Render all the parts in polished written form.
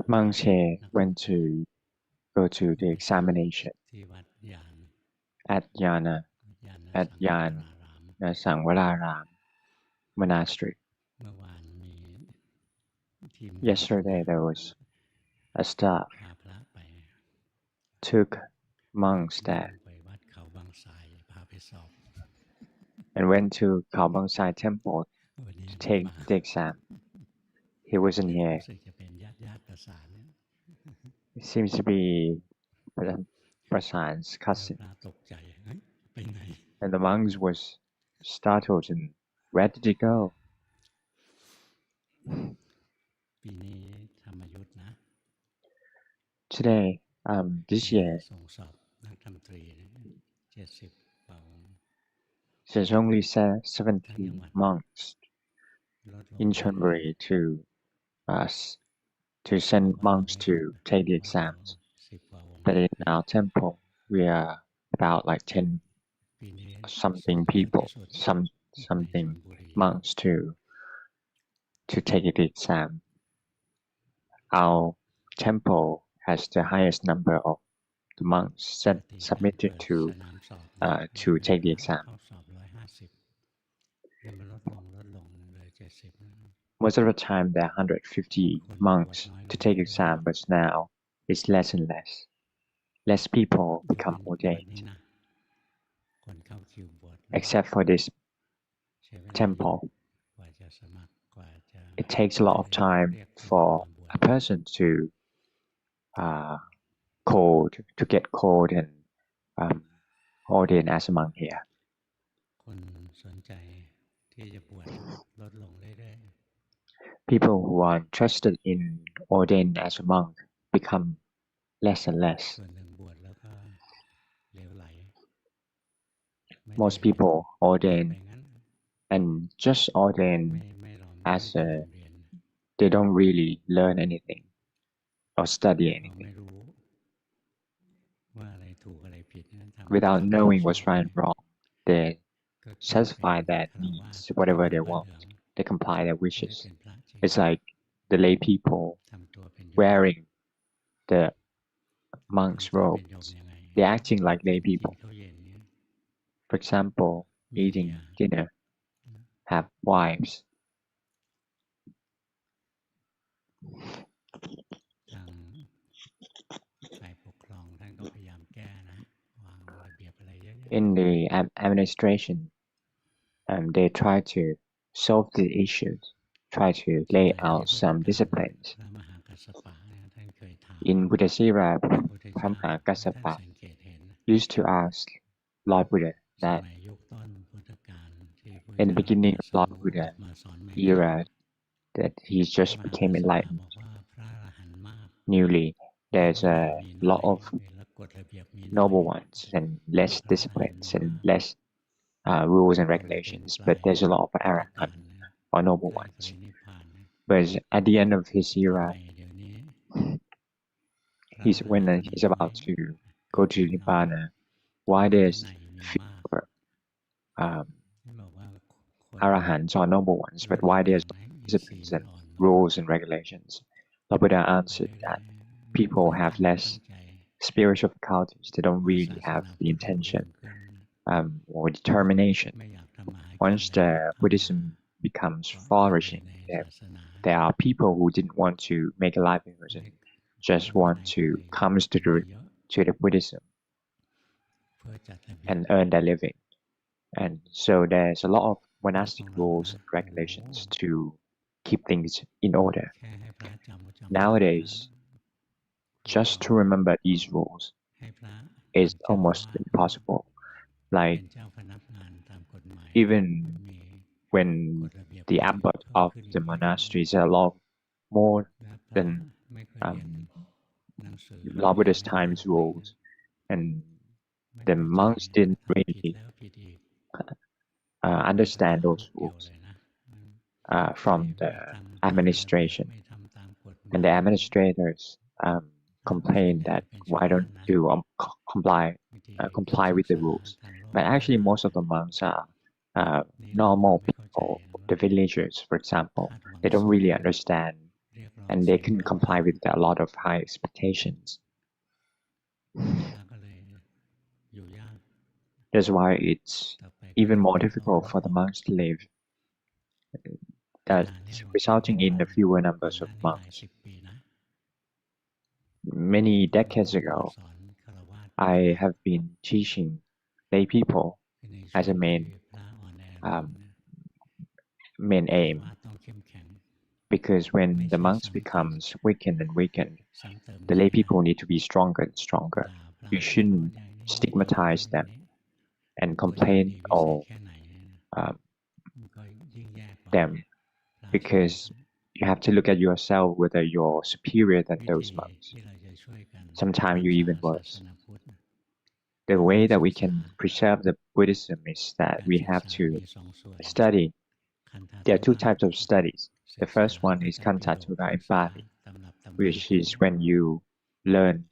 Monks here went to go to the examination at Yana at Yan Sangwalaram Monastery. Yesterday there was a staff took monks there and went to Khao Bang Sai temple to take the exam. He wasn't here. It seems to be Prasan's cousin. And the monks was startled and where did he go? Today, this year, there's only 70 monks in Chonburi to send monks to take the exams. But in our temple, we are about like 10 something people, something monks to take the exam. Our temple has the highest number of the monks submitted to take the exam. Most of the time there are 150 monks to take exam, but now it's less and less. Less people become ordained. Except for this temple. It takes a lot of time for a person to get called and ordained as a monk here. People who are interested in ordaining as a monk become less and less. Most people ordain and just ordain as they don't really learn anything or study anything. Without knowing what's right and wrong, they satisfy their needs, whatever they want. They comply their wishes. It's like the lay people wearing the monk's robes. They're acting like lay people. For example, eating dinner, have wives. In the administration, they try to solve the issues, try to lay out some disciplines. In Buddhasira, Brahma Kassapa used to ask Lord Buddha that in the beginning of Lord Buddha era, that he just became enlightened. Newly, there's a lot of noble ones and less disciplines and less rules and regulations, but there's a lot of arahant or noble ones. But at the end of his era, when he's about to go to Nibbana, why there's fewer arahants or noble ones, but why there's disciplines and rules and regulations? Lord Buddha answered that people have less spiritual faculties. They don't really have the intention or determination. Once the Buddhism becomes flourishing, there are people who didn't want to make a livelihood and just want to come to the Buddhism and earn their living. And so there's a lot of monastic rules and regulations to keep things in order. Nowadays, just to remember these rules is almost impossible. Like, even when the abbot of the monasteries are a lot more than Lord Buddha's time's rules, and the monks didn't really understand those rules from the administration, and the administrators complained that why don't you comply with the rules? But actually, most of the monks are normal people, the villagers, for example, they don't really understand and they can comply with a lot of high expectations. That's why it's even more difficult for the monks to live, that resulting in a fewer numbers of monks. Many decades ago, I have been teaching lay people as a main aim, because when the monks becomes weakened and weakened, the lay people need to be stronger and stronger. You shouldn't stigmatize them and complain or them, because you have to look at yourself whether you're superior than those monks. Sometimes you're even worse. The way that we can preserve the Buddhism is that we have to study. There are two types of studies. The first one is Kantatura in Bali, which is when you learn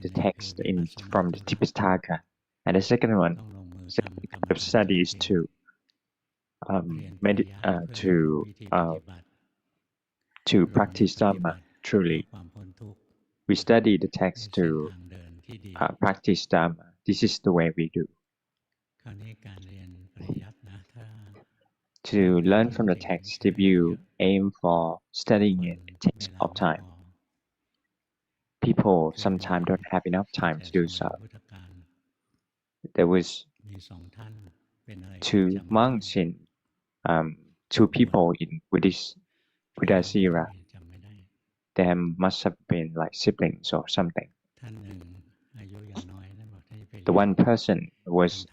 the text from the Tipitaka. And the second kind of study is to practice Dhamma truly. We study the text to practice Dhamma. This is the way we do. To learn from the text, if you aim for studying it, it takes a lot of time. People sometimes don't have enough time to do so. There was two monks two people in Buddha's era. There must have been like siblings or something. The one person was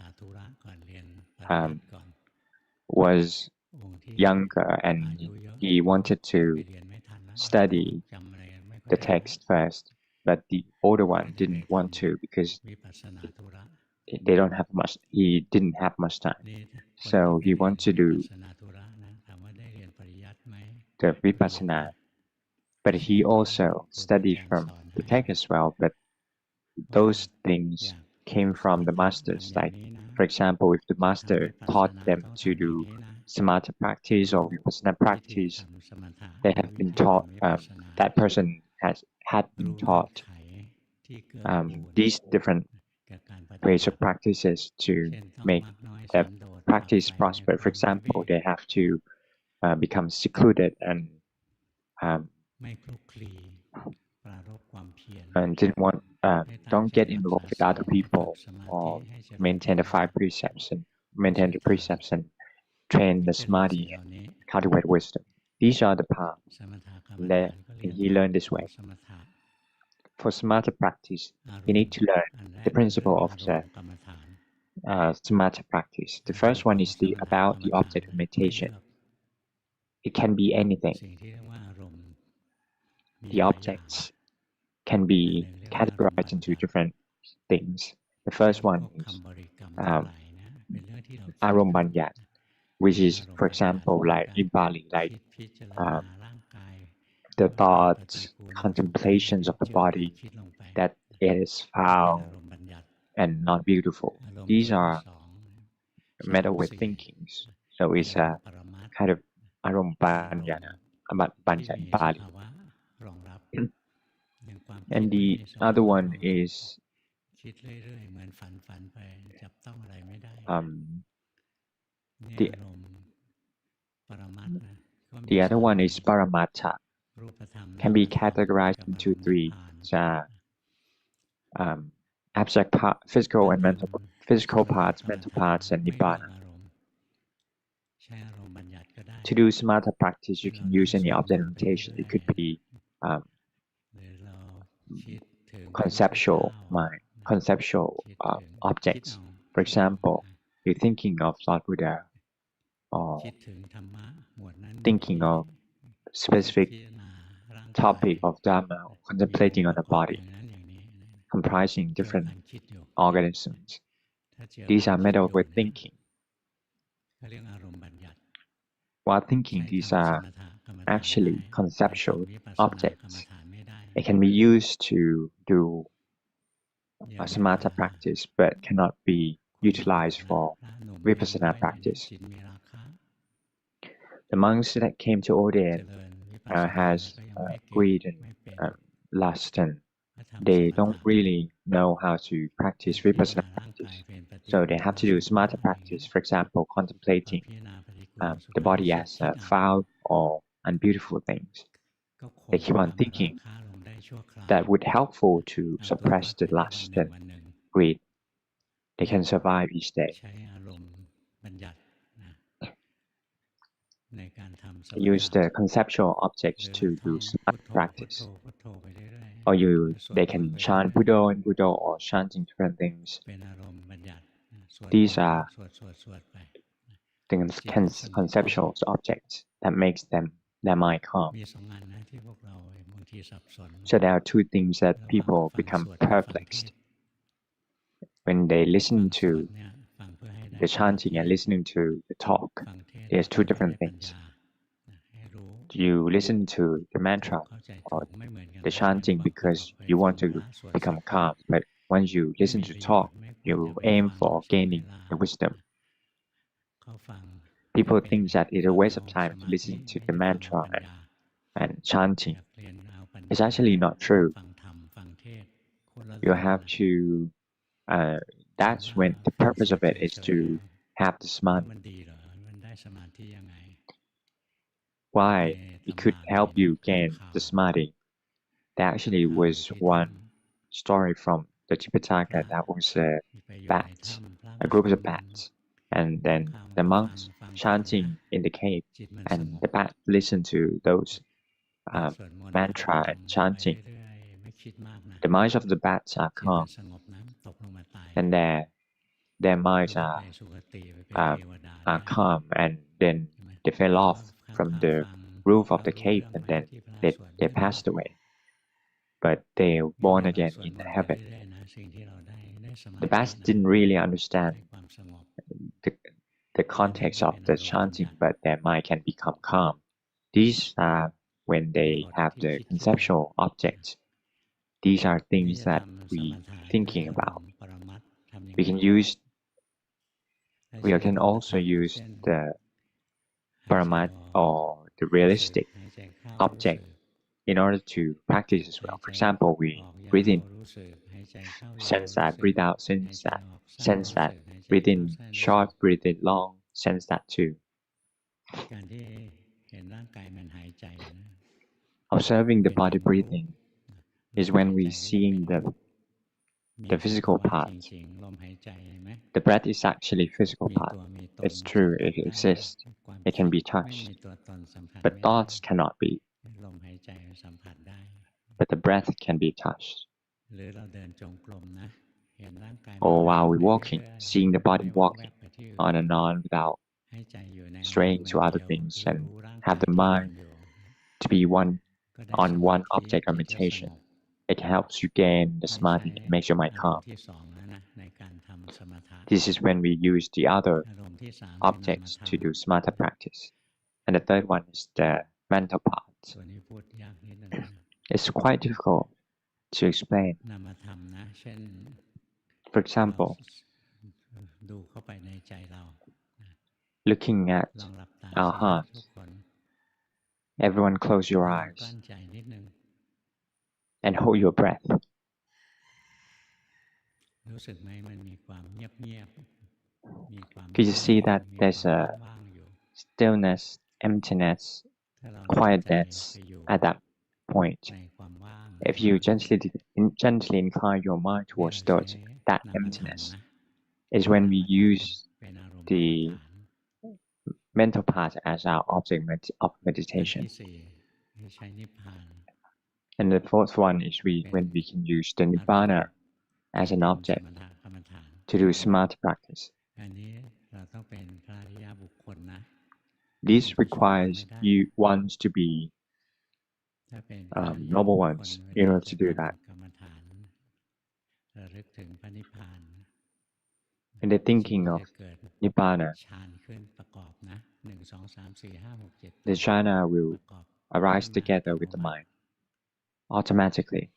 younger and he wanted to study the text first, but the older one didn't want to because they don't have much. He didn't have much time, so he wanted to do the vipassana. But he also studied from the text as well. But those things came from the masters. Like, for example, if the master taught them to do samatha practice or vipassana practice, they have been taught. That person had been taught these different ways of practices to make the practice prosper. For example, they have to become secluded and don't get involved with other people, or maintain the five precepts and train the samadhi and cultivate wisdom. These are the paths that he learned this way. For samatha practice, you need to learn the principle of the samatha practice. The first one is about the object of meditation. It can be anything. The objects can be categorized into different things. The first one is arombanyat, which is, for example, like in Bali, like the thoughts, contemplations of the body, that it is foul and not beautiful. These are matter with thinkings. So it's a kind of arombanyana, banya in Bali. And the other one is the other one is paramattha. Can be categorized into three: abstract part, physical and mental, physical parts, mental parts, and nibbana. To do samatha practice, you can use any object meditation. It could be conceptual mind, conceptual objects. For example, you're thinking of Lord Buddha, or thinking of specific topic of Dhamma, contemplating on the body, comprising different organisms. These are made up with thinking. While thinking, these are actually conceptual objects. It can be used to do a samatha practice, but cannot be utilized for vipassana practice. The monks that came to ordain has greed and lust, and they don't really know how to practice vipassana practice. So they have to do samatha practice, for example, contemplating the body as foul or unbeautiful things. They keep on thinking that would helpful to suppress the lust and greed. They can survive each day. Use the conceptual objects to do samatha practice. Or they can chant Buddha and Buddha or chanting different things. These are the conceptual objects that makes their mind calm. So there are two things that people become perplexed when they listen to the chanting and listening to the talk. There's two different things. You listen to the mantra or the chanting because you want to become calm, but once you listen to talk, you aim for gaining the wisdom. People think that it's a waste of time to listen to the mantra and chanting. It's actually not true. You have to, that's when the purpose of it is to have the samadhi. Why it could help you gain the samadhi. There actually was one story from the Tipitaka that was bats, a group of bats, and then the monks chanting in the cave, and the bat listened to those mantra and chanting. The minds of the bats are calm, and their minds are calm, and then they fell off from the roof of the cave, and then they passed away. But they were born again in heaven. The bats didn't really understand the context of the chanting, but their mind can become calm. These are when they have the conceptual objects. These are things that we thinking about. We can also use the paramat or the realistic object in order to practice as well. For example, we breathe in, sense that, breathe out, sense that, breathe in short, breathe in long, sense that too. Observing the body breathing is when we seeing the physical part. The breath is actually physical part. It's true, it exists. It can be touched. But thoughts cannot be. But the breath can be touched. Or while we're walking, seeing the body walking on and on without straying to other things, and have the mind to be on one object of meditation. It helps you gain the samadhi and makes your mind calm. This is when we use the other objects to do samatha practice. And the third one is the mental part. It's quite difficult to explain. For example, looking at our hearts. Everyone close your eyes and hold your breath. Could you see that there's a stillness, emptiness, quietness at that point? If you gently incline your mind towards that emptiness, is when we use the mental part as our object of meditation. And the fourth one is when we can use the nibbana as an object to do samatha practice. This requires ones to be noble ones in order to do that. In the thinking of nibbana, the jhana will arise together with the mind automatically.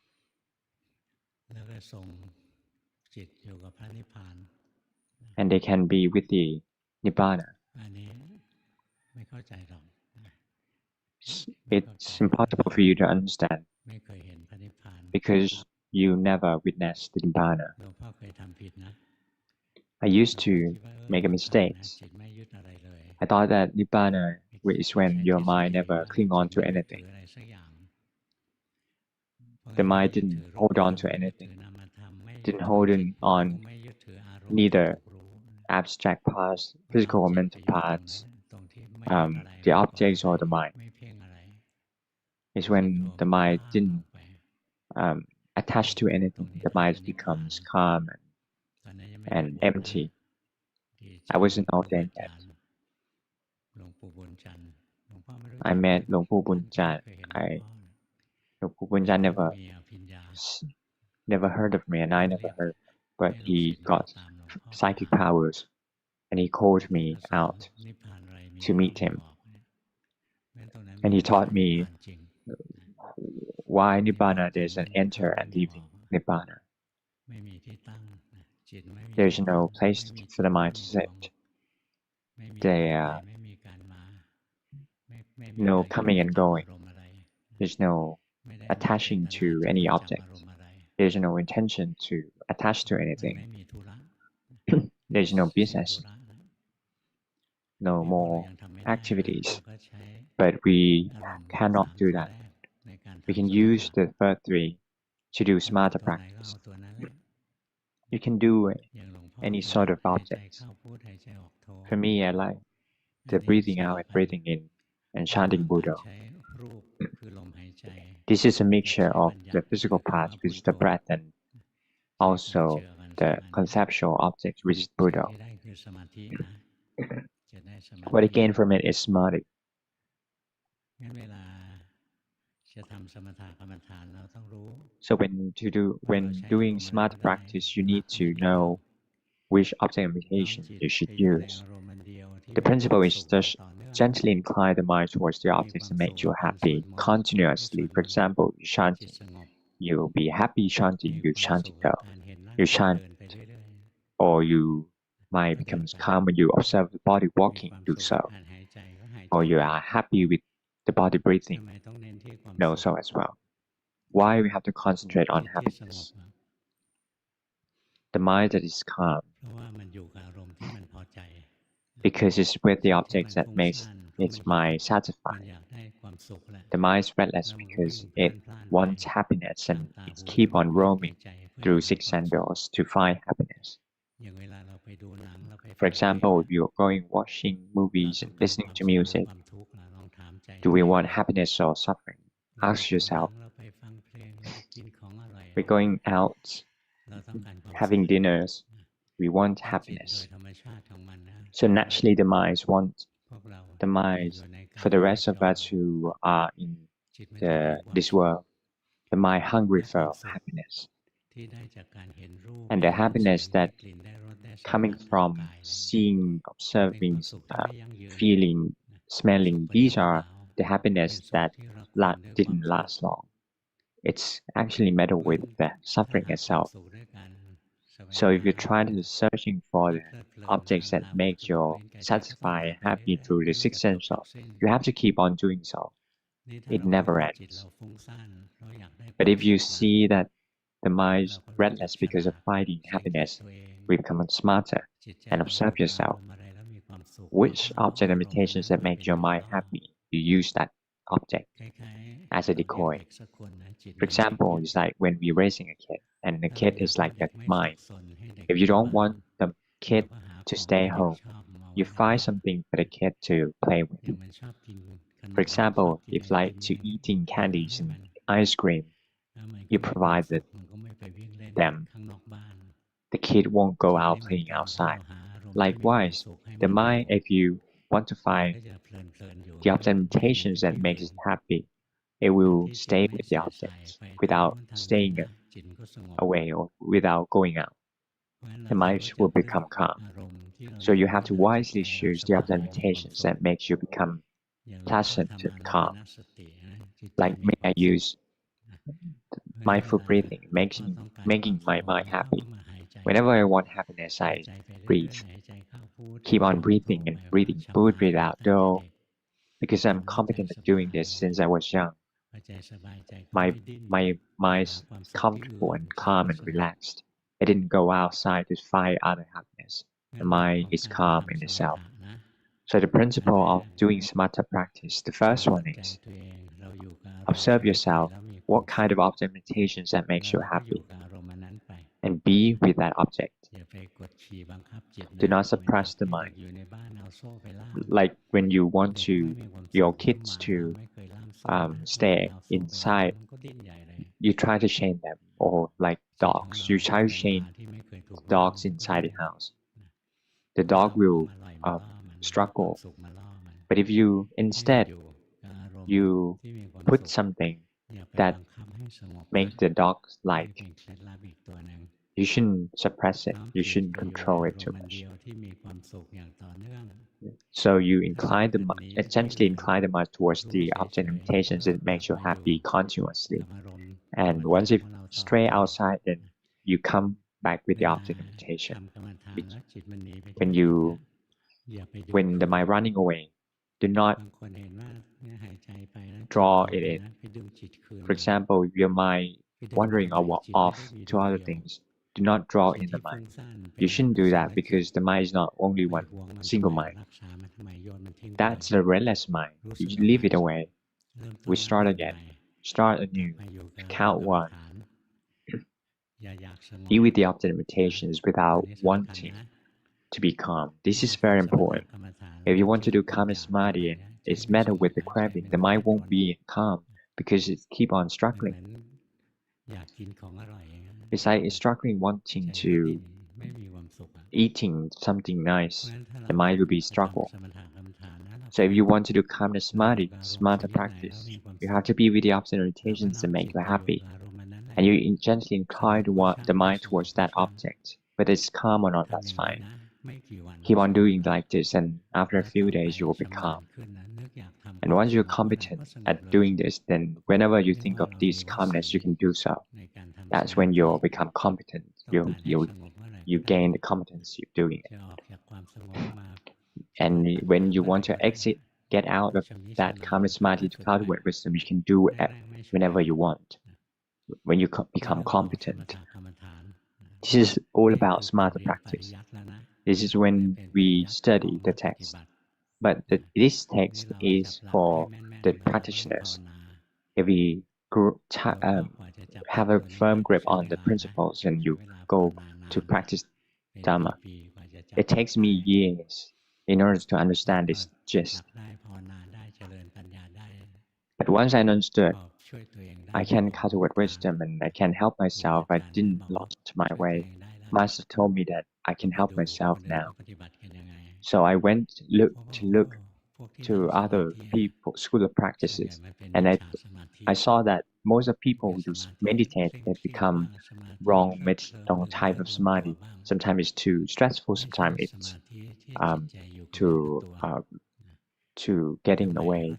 and they can be with the Nibbana. It's impossible for you to understand because you never witnessed the Nibbana. I used to make a mistake. I thought that Nibbana is when your mind never cling on to anything. The mind didn't hold on to anything, didn't hold on neither abstract parts, physical or mental parts, the objects or the mind. It's when the mind didn't attach to anything, the mind becomes calm and empty. I wasn't all there yet. I met Luangpu Pramote. Luangpu Pramote never heard of me, and I never heard. But he got psychic powers, and he called me out to meet him. And he taught me why Nibbana there's an enter and leaving Nibbana. There's no place for the mind to sit. There are no coming and going. There's no attaching to any object. There's no intention to attach to anything. There's no business, no more activities. But we cannot do that. We can use the first three to do smarter practice. You can do any sort of objects. For me, I like the breathing out and breathing in and chanting Buddha. This is a mixture of the physical part, which is the breath, and also the conceptual object, which is Buddha. What I gain from it is samadhi. So when doing smart practice, you need to know which object application you should use. The principle is just gently incline the mind towards the objects that make you happy continuously. For example, you chanting, you'll be happy chanting, you chanting go. You chant, or you mind becomes calm when you observe the body walking, do so. Or you are happy with the body breathing, no so as well. Why we have to concentrate on happiness? The mind that is calm, because it's with the objects that makes its mind satisfied. The mind is restless because it wants happiness and it keeps on roaming through six senses to find happiness. For example, if you're going watching movies and listening to music, do we want happiness or suffering? Ask yourself. We're going out, having dinners, we want happiness. So naturally the minds want the minds, for the rest of us who are in this world, the mind hungry for happiness. And the happiness that coming from seeing, observing, feeling, smelling, these are the happiness that didn't last long. It's actually meddled with the suffering itself. So if you're trying to searching for the objects that make you satisfied and happy through the six senses, you have to keep on doing so. It never ends. But if you see that the mind is restless because of finding happiness, we become smarter and observe yourself. Which object imitations that make your mind happy, you use that object as a decoy. For example, it's like when we're raising a kid, and the kid is like the mind. If you don't want the kid to stay home, you find something for the kid to play with. For example, if like to eating candies and ice cream, you provide them. The kid won't go out playing outside. Likewise, the mind, if you want to find the objects that makes it happy, it will stay with the objects without staying away or without going out. The mind will become calm. So you have to wisely choose the objects that makes you become pleasant and calm. Like me, I use mindful breathing, making my mind happy. Whenever I want happiness, I breathe. Keep on breathing and breathing. Breathe out, though, because I'm competent at doing this since I was young. My mind's comfortable and calm and relaxed. I didn't go outside to find other happiness. The mind is calm in itself. So the principle of doing samatha practice, the first one is observe yourself. What kind of object meditations that makes you happy? And be with that object. Do not suppress the mind. Like when you want your kids to stay inside, you try to chain them, or like dogs, you try to chain dogs inside the house. The dog will struggle. But if you instead you put something that makes the dog like, you shouldn't suppress it. You shouldn't control it too much. So you essentially incline the mind towards the object limitations that makes you happy continuously. And once you stray outside, then you come back with the object limitation. When the mind running away, do not draw it in. For example, if your mind wandering off to other things, do not draw in the mind. You shouldn't do that because the mind is not only one single mind. That's the restless mind. You should leave it away. We start again. Start anew. Count one. Deal with the object limitations without wanting to be calm. This is very important. If you want to do calm samadhi and it's met with the craving, the mind won't be calm because it keep on struggling. It's like it's struggling wanting to eating something nice. The mind will be struggle. So if you want to do calm samadhi, samatha practice, you have to be with the object limitations that make you happy. And you gently incline the mind towards that object. Whether it's calm or not, that's fine. Keep on doing like this, and after a few days, you will be calm. And once you're competent at doing this, then whenever you think of this calmness, you can do so. That's when you'll become competent. You gain the competency of doing it. And when you want to get out of that calm samadhi to cultivate wisdom, you can do it whenever you want. When you become competent. This is all about samatha practice. This is when we study the text. But this text is for the practitioners. If we have a firm grip on the principles and you go to practice Dhamma, it takes me years in order to understand this gist. But once I understood, I can cultivate wisdom and I can help myself. I didn't lost my way. Master told me that I can help myself now. So I went to look to other people, school of practices, and I saw that most of people who meditate, they become wrong type of samadhi. Sometimes it's too stressful. Sometimes it's to getting away.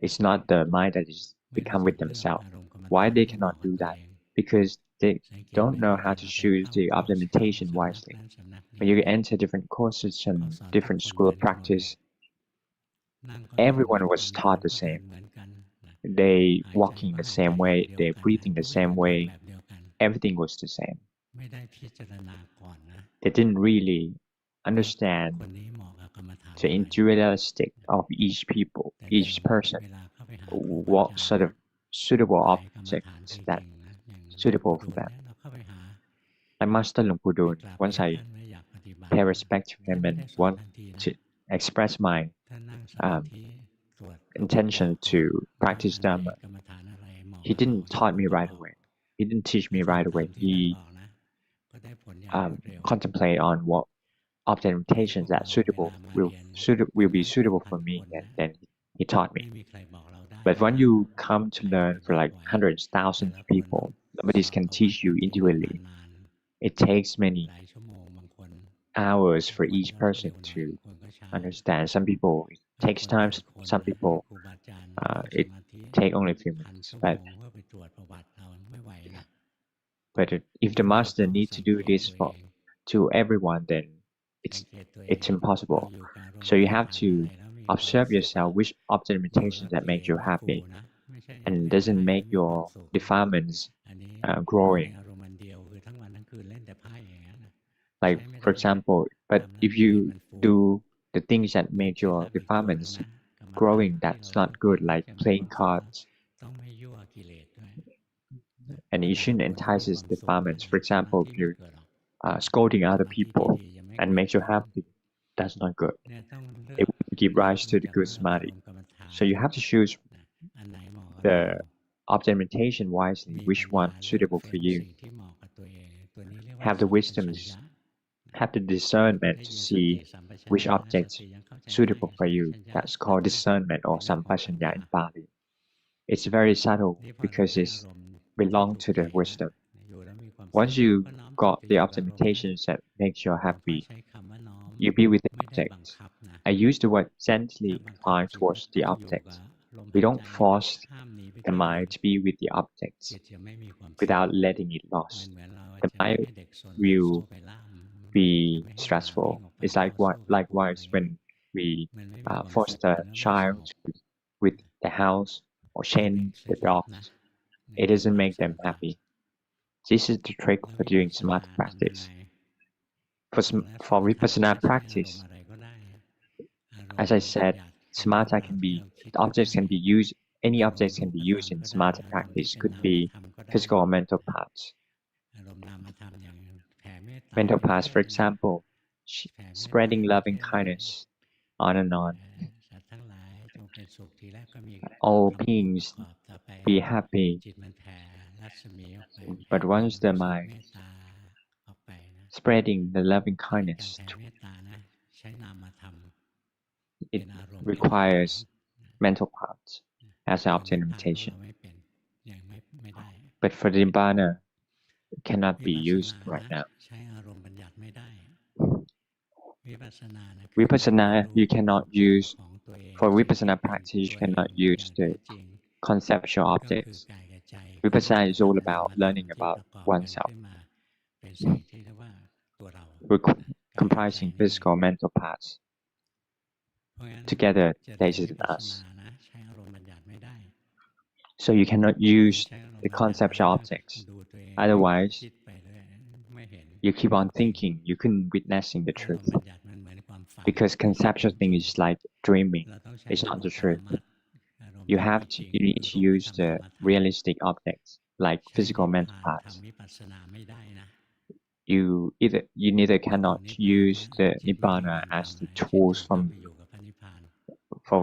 It's not the mind that is become with themselves. Why they cannot do that? Because they don't know how to choose the implementation wisely. When you enter different courses and different school of practice, everyone was taught the same. They walking the same way, they breathing the same way, everything was the same. They didn't really understand the individualistic of each people, each person, what sort of suitable objects that suitable for them. Like Master Luangpu Pramote, once I pay respect to him and want to express my intention to practice Dhamma, he didn't taught me right away. He didn't teach me right away. He contemplate on what object limitations that will be suitable for me, and then he taught me. But when you come to learn for like hundreds, thousands of people, nobody can teach you individually. It takes many hours for each person to understand. Some people it takes time. Some people it take only a few minutes. But But if the master need to do this to everyone, then it's it's impossible. So you have to observe yourself which object limitations that make you happy and doesn't make your defilements growing. Like for example, but if you do the things that make your defilements growing, that's not good, like playing cards, and you shouldn't entice defilements. For example, if you're scolding other people and makes you happy, that's not good. It will give rise to the good samadhi. So you have to choose the implementation wisely, which one suitable for you. Have the wisdom, have the discernment to see which object suitable for you. That's called discernment or sampajanya in Pali. It's very subtle because it belongs to the wisdom. Once you got the optimizations that makes you happy, you be with the object. I use the word gently inclined towards the object. We don't force the mind to be with the objects without letting it lost. The mind will be stressful. It's likewise when we force the child with the house or chain the dogs. It doesn't make them happy. This is the trick for doing samatha practice. For vipassana practice, as I said, samatha can be objects can be used. Any objects can be used in samatha practice. Could be physical or mental parts. Mental parts, for example, spreading loving kindness on and on. All beings be happy, but once the mind spreading the loving kindness, it requires mental parts as an optimization. But for the Nibbana, it cannot be used right now. Vipassana, you cannot use, for Vipassana practice, you cannot use the conceptual objects. Vipassana is all about learning about oneself, comprising physical and mental parts. Together, there is an us. So you cannot use the conceptual objects. Otherwise, you keep on thinking, you couldn't witnessing the truth. Because conceptual thing is like dreaming. It's not the truth. You need to use the realistic objects, like physical mental parts. You neither cannot use the Nibbana as the tools for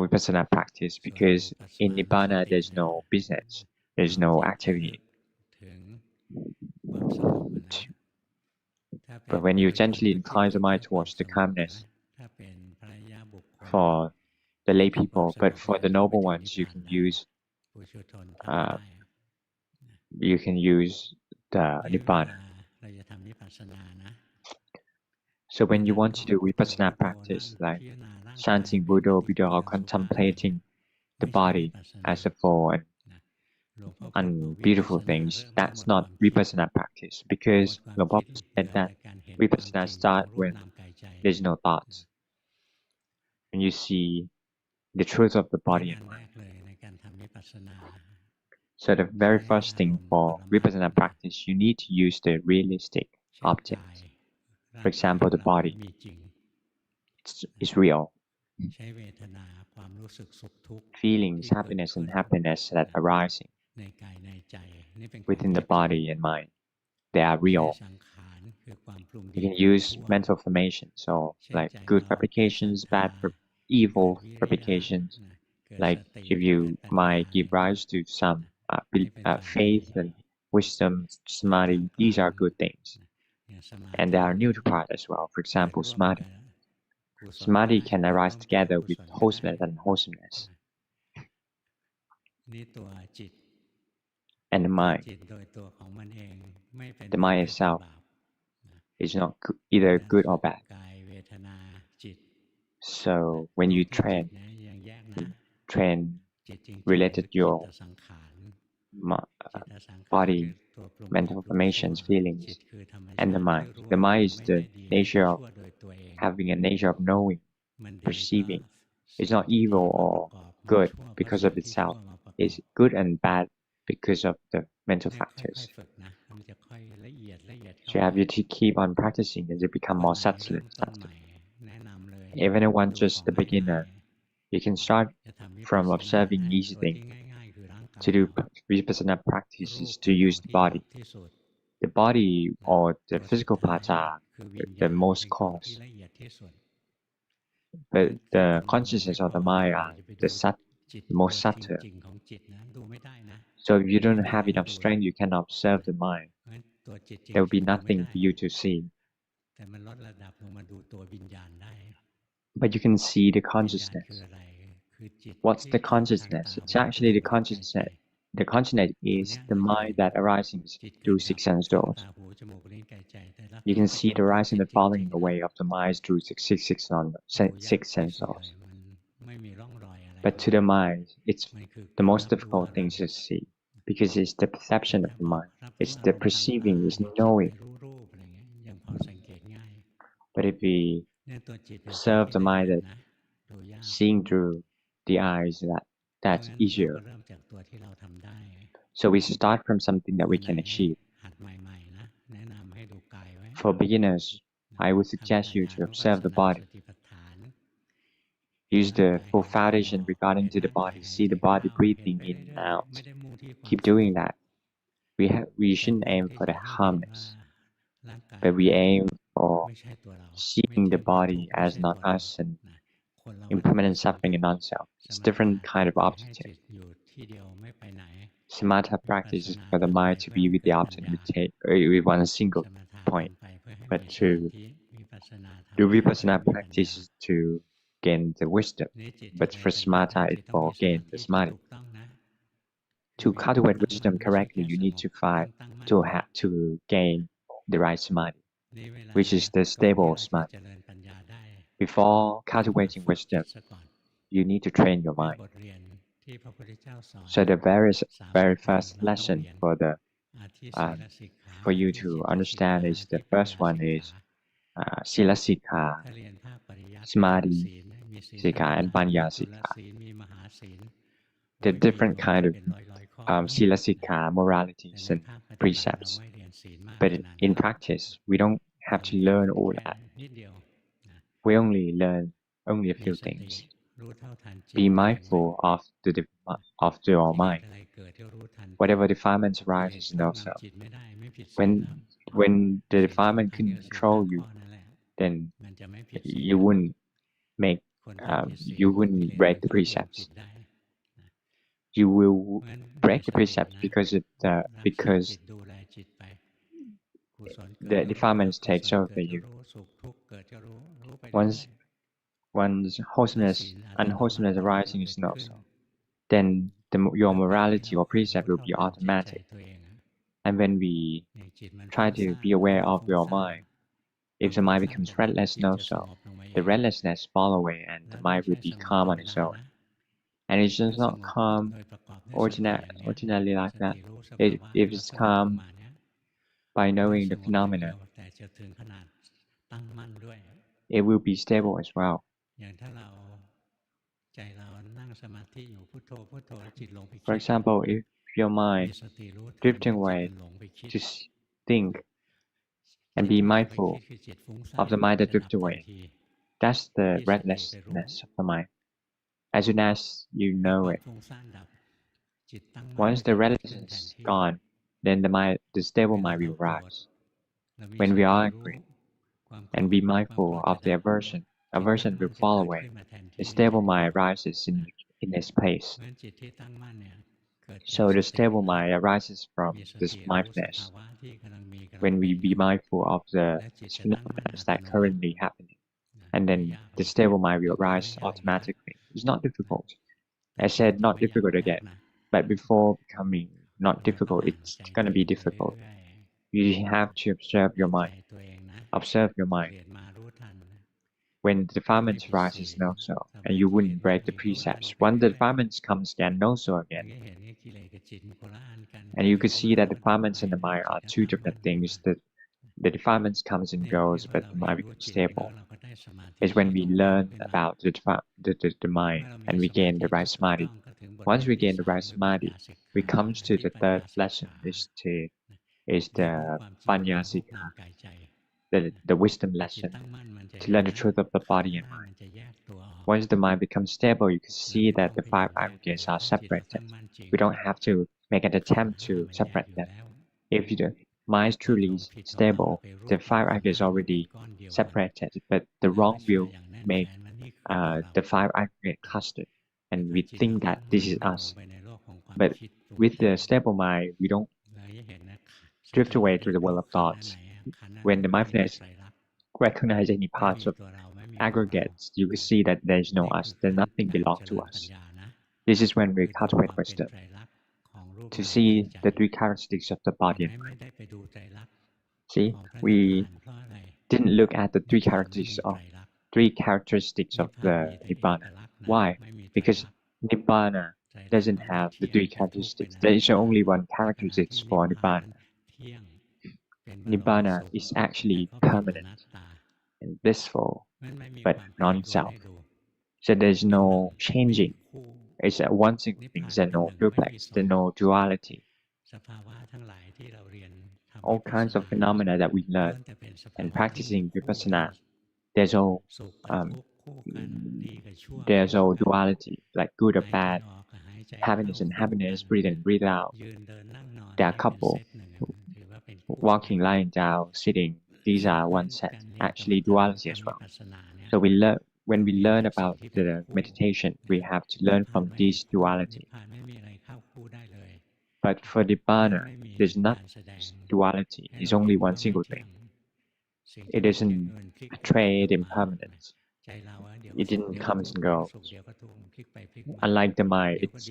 vipassana practice, because in Nibbana there's no business, there's no activity. But when you gently incline the mind towards the calmness for the lay people, but for the noble ones, you can use the Nibbana. So when you want to do vipassana practice, like chanting Buddha, or contemplating the body as a form and beautiful things, that's not vipassana practice, because Luangpu said that vipassana starts when there's no thoughts. When you see the truth of the body and mind. So the very first thing for vipassana practice, you need to use the realistic objects. For example, the body. It's real. Feelings, happiness and happiness that arising within the body and mind, they are real. You can use mental formations, so like good fabrications, evil fabrications. Like if you might give rise to some faith and wisdom, samadhi, these are good things. And they are neutral part as well. For example, samadhi. Samadhi can arise together with wholesomeness and wholesomeness. And the mind itself is not either good or bad. So when you train related your body, mental formations, feelings, and the mind. The mind is the nature of having a nature of knowing, perceiving. It's not evil or good because of itself. It's good and bad because of the mental factors. So you have to keep on practicing as you become more subtle and subtle. Even if one just the beginner, you can start from observing easy things to do vipassana practices to use the body. The body or the physical parts are the most coarse, but the consciousness of the mind are the most subtle. So if you don't have enough strength, you cannot observe the mind. There will be nothing for you to see. But you can see the consciousness. What's the consciousness? It's actually the consciousness. The consciousness is the mind that arises through six sense doors. You can see the rising and falling away of the mind through six sense doors. But to the mind, it's the most difficult thing to see because it's the perception of the mind. It's the perceiving, it's knowing. But if we observe the mind that seeing through the eyes, that's easier. So we start from something that we can achieve. For beginners, I would suggest you to observe the body. Use the full foundation regarding to the body. See the body breathing in and out. Keep doing that. We shouldn't aim for the harmless, but we aim for seeing the body as not us and impermanent suffering in non-self. It's different kind of objective. Samatha practice is for the mind to be with the object with one single point, but to do vipassana practice is to gain the wisdom, but for samatha it's for gain the samadhi. To cultivate wisdom correctly, you need to gain the right samadhi, which is the stable samadhi. Before cultivating wisdom, you need to train your mind. So the very first lesson for you to understand is the first one is Sila Sikha, Samadhi Sikha, and Panya Sikha. The different kind of Sila Sikha, moralities and precepts. But in practice, we don't have to learn all that. We only learn only a few things. Be mindful of your mind. Whatever defilements arises in yourself. When the defilement can control you, then you wouldn't break the precepts. You will break the precepts because the defilements takes over you. Once unwholesomeness arising is not so, then your morality or precept will be automatic. And when we try to be aware of your mind, if the mind becomes restless, no so, the restlessness fall away and the mind will be calm on its own. And it's just not calm ordinarily like that. If it's calm by knowing the phenomena, it will be stable as well. For example, if your mind drifting away to think and be mindful of the mind that drifts away, that's the restlessness of the mind. As soon as you know it, once the restlessness is gone, then the stable mind will rise. When we are angry and be mindful of the aversion will fall away. The stable mind arises in its place. So the stable mind arises from this mindfulness. When we be mindful of the phenomena that currently happening, and then the stable mind will arise automatically. It's not difficult. I said not difficult again, but before becoming not difficult, it's gonna be difficult. You have to observe your mind. Observe your mind. When the defilements arises, know so, and you wouldn't break the precepts. When the defilements comes again, know so again. And you could see that defilements and the mind are two different things. The defilements comes and goes, but the mind becomes stable. It's when we learn about the mind and we gain the right samadhi. Once we gain the right samadhi, we come to the third lesson is the panya sikha, the wisdom lesson, to learn the truth of the body and mind. Once the mind becomes stable, you can see that the five aggregates are separated. We don't have to make an attempt to separate them. If the mind is truly stable, the five aggregates already separated, but the wrong will make the five aggregate clustered, and we think that this is us. But with the stable mind, we don't drift away through the world of thoughts. When the mindfulness recognizes any parts of aggregates, you will see that there is no us, that nothing belongs to us. This is when we cultivate wisdom, to see the three characteristics of the body and mind. See, we didn't look at the three characteristics of the Nibbana. Why? Because Nibbana doesn't have the three characteristics. There is only one characteristic for Nibbana. Nibbana is actually permanent and blissful, but non-self. So there's no changing. It's a one single thing. There's no duplex. There's no duality. All kinds of phenomena that we learn and practicing vipassana, there's all duality, like good or bad, happiness and happiness, breathe in, breathe out. There are couple, walking, lying down, sitting. These are one set. Actually, duality as well. So when we learn about the meditation, we have to learn from this duality. But for Nibbana, there's not duality. It's only one single thing. It isn't betrayed impermanence. It didn't come and go. Unlike the mind, it's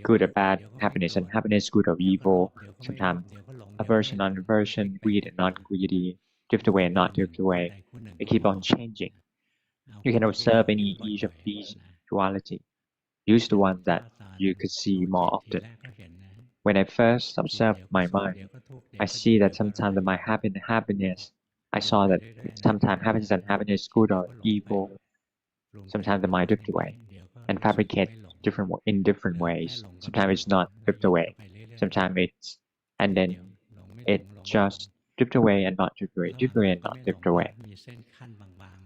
good or bad, happiness and happiness, good or evil. Sometimes aversion, non-aversion, greed and non-greedy, drift away and not drift away. They keep on changing. You can observe each of these duality. Use the one that you could see more often. When I first observed my mind, I see that sometimes the mind happiness. I saw that sometimes happiness and happiness is good or evil. Sometimes the mind drift away and fabricate in different ways. Sometimes it's not drift away. Sometimes it's and then it just drift away and not drift away, drift away and not drift away.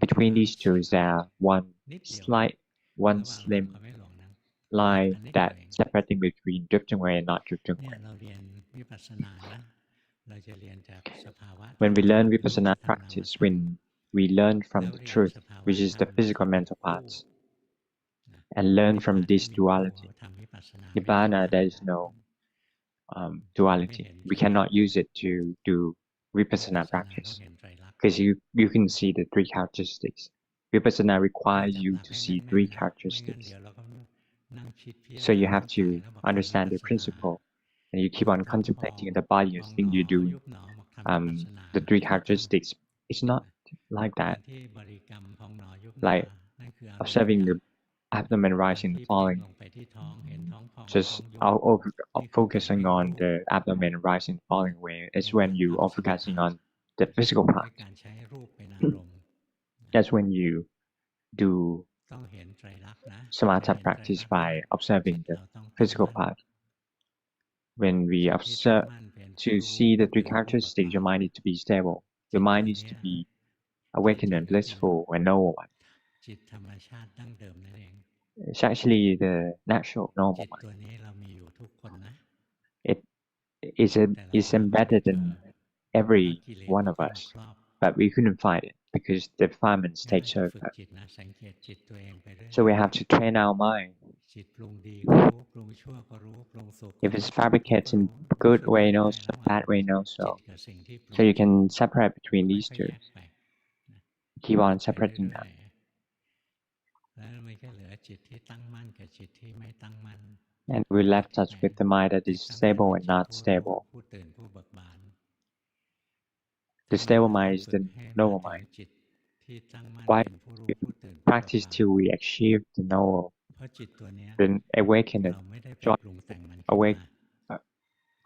Between these two is there one slim line that separating between drifting away and not drifting away. When we learn vipassana practice, when we learn from the truth, which is the physical mental parts, and learn from this duality. Nibbana, there is no duality. We cannot use it to do vipassana practice because you can see the three characteristics. Vipassana requires you to see three characteristics. So you have to understand the principle, and you keep on contemplating the body. You think you do the three characteristics. It's not like that. Like observing the abdomen rising and falling, just focusing on the abdomen rising and falling away. It's when you are focusing on the physical part. That's when you do samatha practice by observing the physical part. When we observe to see the three characteristics, your mind needs to be stable. Your mind needs to be awakened and blissful and normal one. It's actually the natural normal one. It is embedded in every one of us, but we couldn't find it because the defilements take over. So we have to train our mind. If it's fabricated in good way, also bad way, also. So you can separate between these two. Keep on separating them. And we left us with the mind that is stable and not stable. The stable mind is the normal mind. Why we practice till we achieve the normal, the awakened, joy, awake,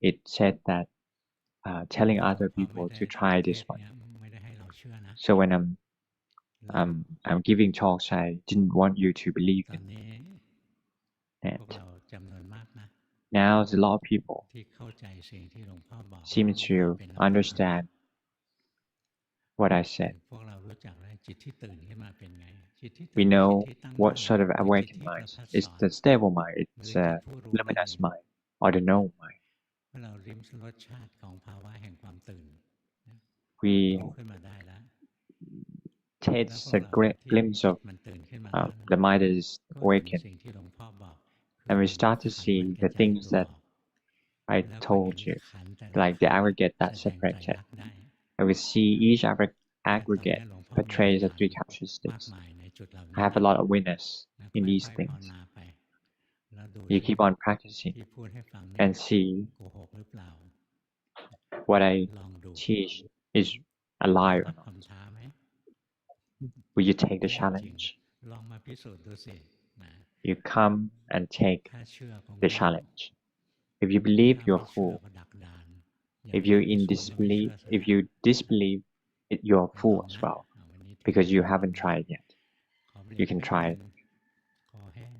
it said that telling other พอไม่ people ได้ to try เท this ศ one. เนี่ยไม่ได้ให้เราเชื่อนะ So whenเรา I'm giving talks, I didn't want you to believe ตอน in นี้ it. พวกเราจำนวนมากนะ Now a lot of people ที่เข้าใจสิ่งที่หลวงพ่อบอก seem ว่า to เป็นอภิธรรม understand what I said. พวกเรารู้จักแล้วจิตที่ตื่นขึ้นมาเป็นไง จิตที่ We ตื่น know จิตที่ตั้ง what มั่น sort of คือจิต awakened ที่ประ mind. ภัส It's สอน the stable mind. หรือ It's จิต a ผู้รู้ luminous นั่นเอง mind or the know mind. เมื่อเราลิ้มรสชาติของภาวะแห่งความตื่น We รู้ขึ้นมาได้แล้ว แล้วพ taste วก a เรา great ที่ glimpse จิต of มันตื่นขึ้นมาแล้วนะ the mind that is ก็เห็น awakened, สิ่งที่หลวงพ่อบอก คือ and we เห็น start to ขันธ์ see มันก the ระจาย things ตัว that ออก I แล้วก็เห็ told น you, ขันธ์แต่ละ like ขั the นธ์ aggregate แส that ดงไตร separated. ลักษณ์ได้ And we see each แต่ตอน aggregate นี้หลวงพ่อมี portrays ห the ลัก three มาก characteristics. มายในจุดเหล่า I นี้ have a นะ lot of witness แล้ว in ค่ these อยๆภาว things. นาไป แล้วดู You ซิ keep on practicing ที่พูดให้ฟังเนี่ย and see โกหกหรือเปล่า what I ลองดู teach is a พร้อม lie or รับ not. คำท้าไหม Will you take the เรื่องจริง challenge? ลองมาพิสูจน์ดูสินะ You come and take ถ้าเชื่อก็ the โง่ challenge. If you believe, ถ้า you're ไม่ a เชื่อ fool. ก็ดักดาน อย่า If ไป you're พิ in สูจน์ให้ไม่เชื่ disbelief, อซะ if แล้ว you disbelieve, you're a ไปล fool อง as นะ well วันนี้ที่ because พู you ด haven't นะ tried yet. ขอเบร You ก can นิด try นึ it. งคอแห้ง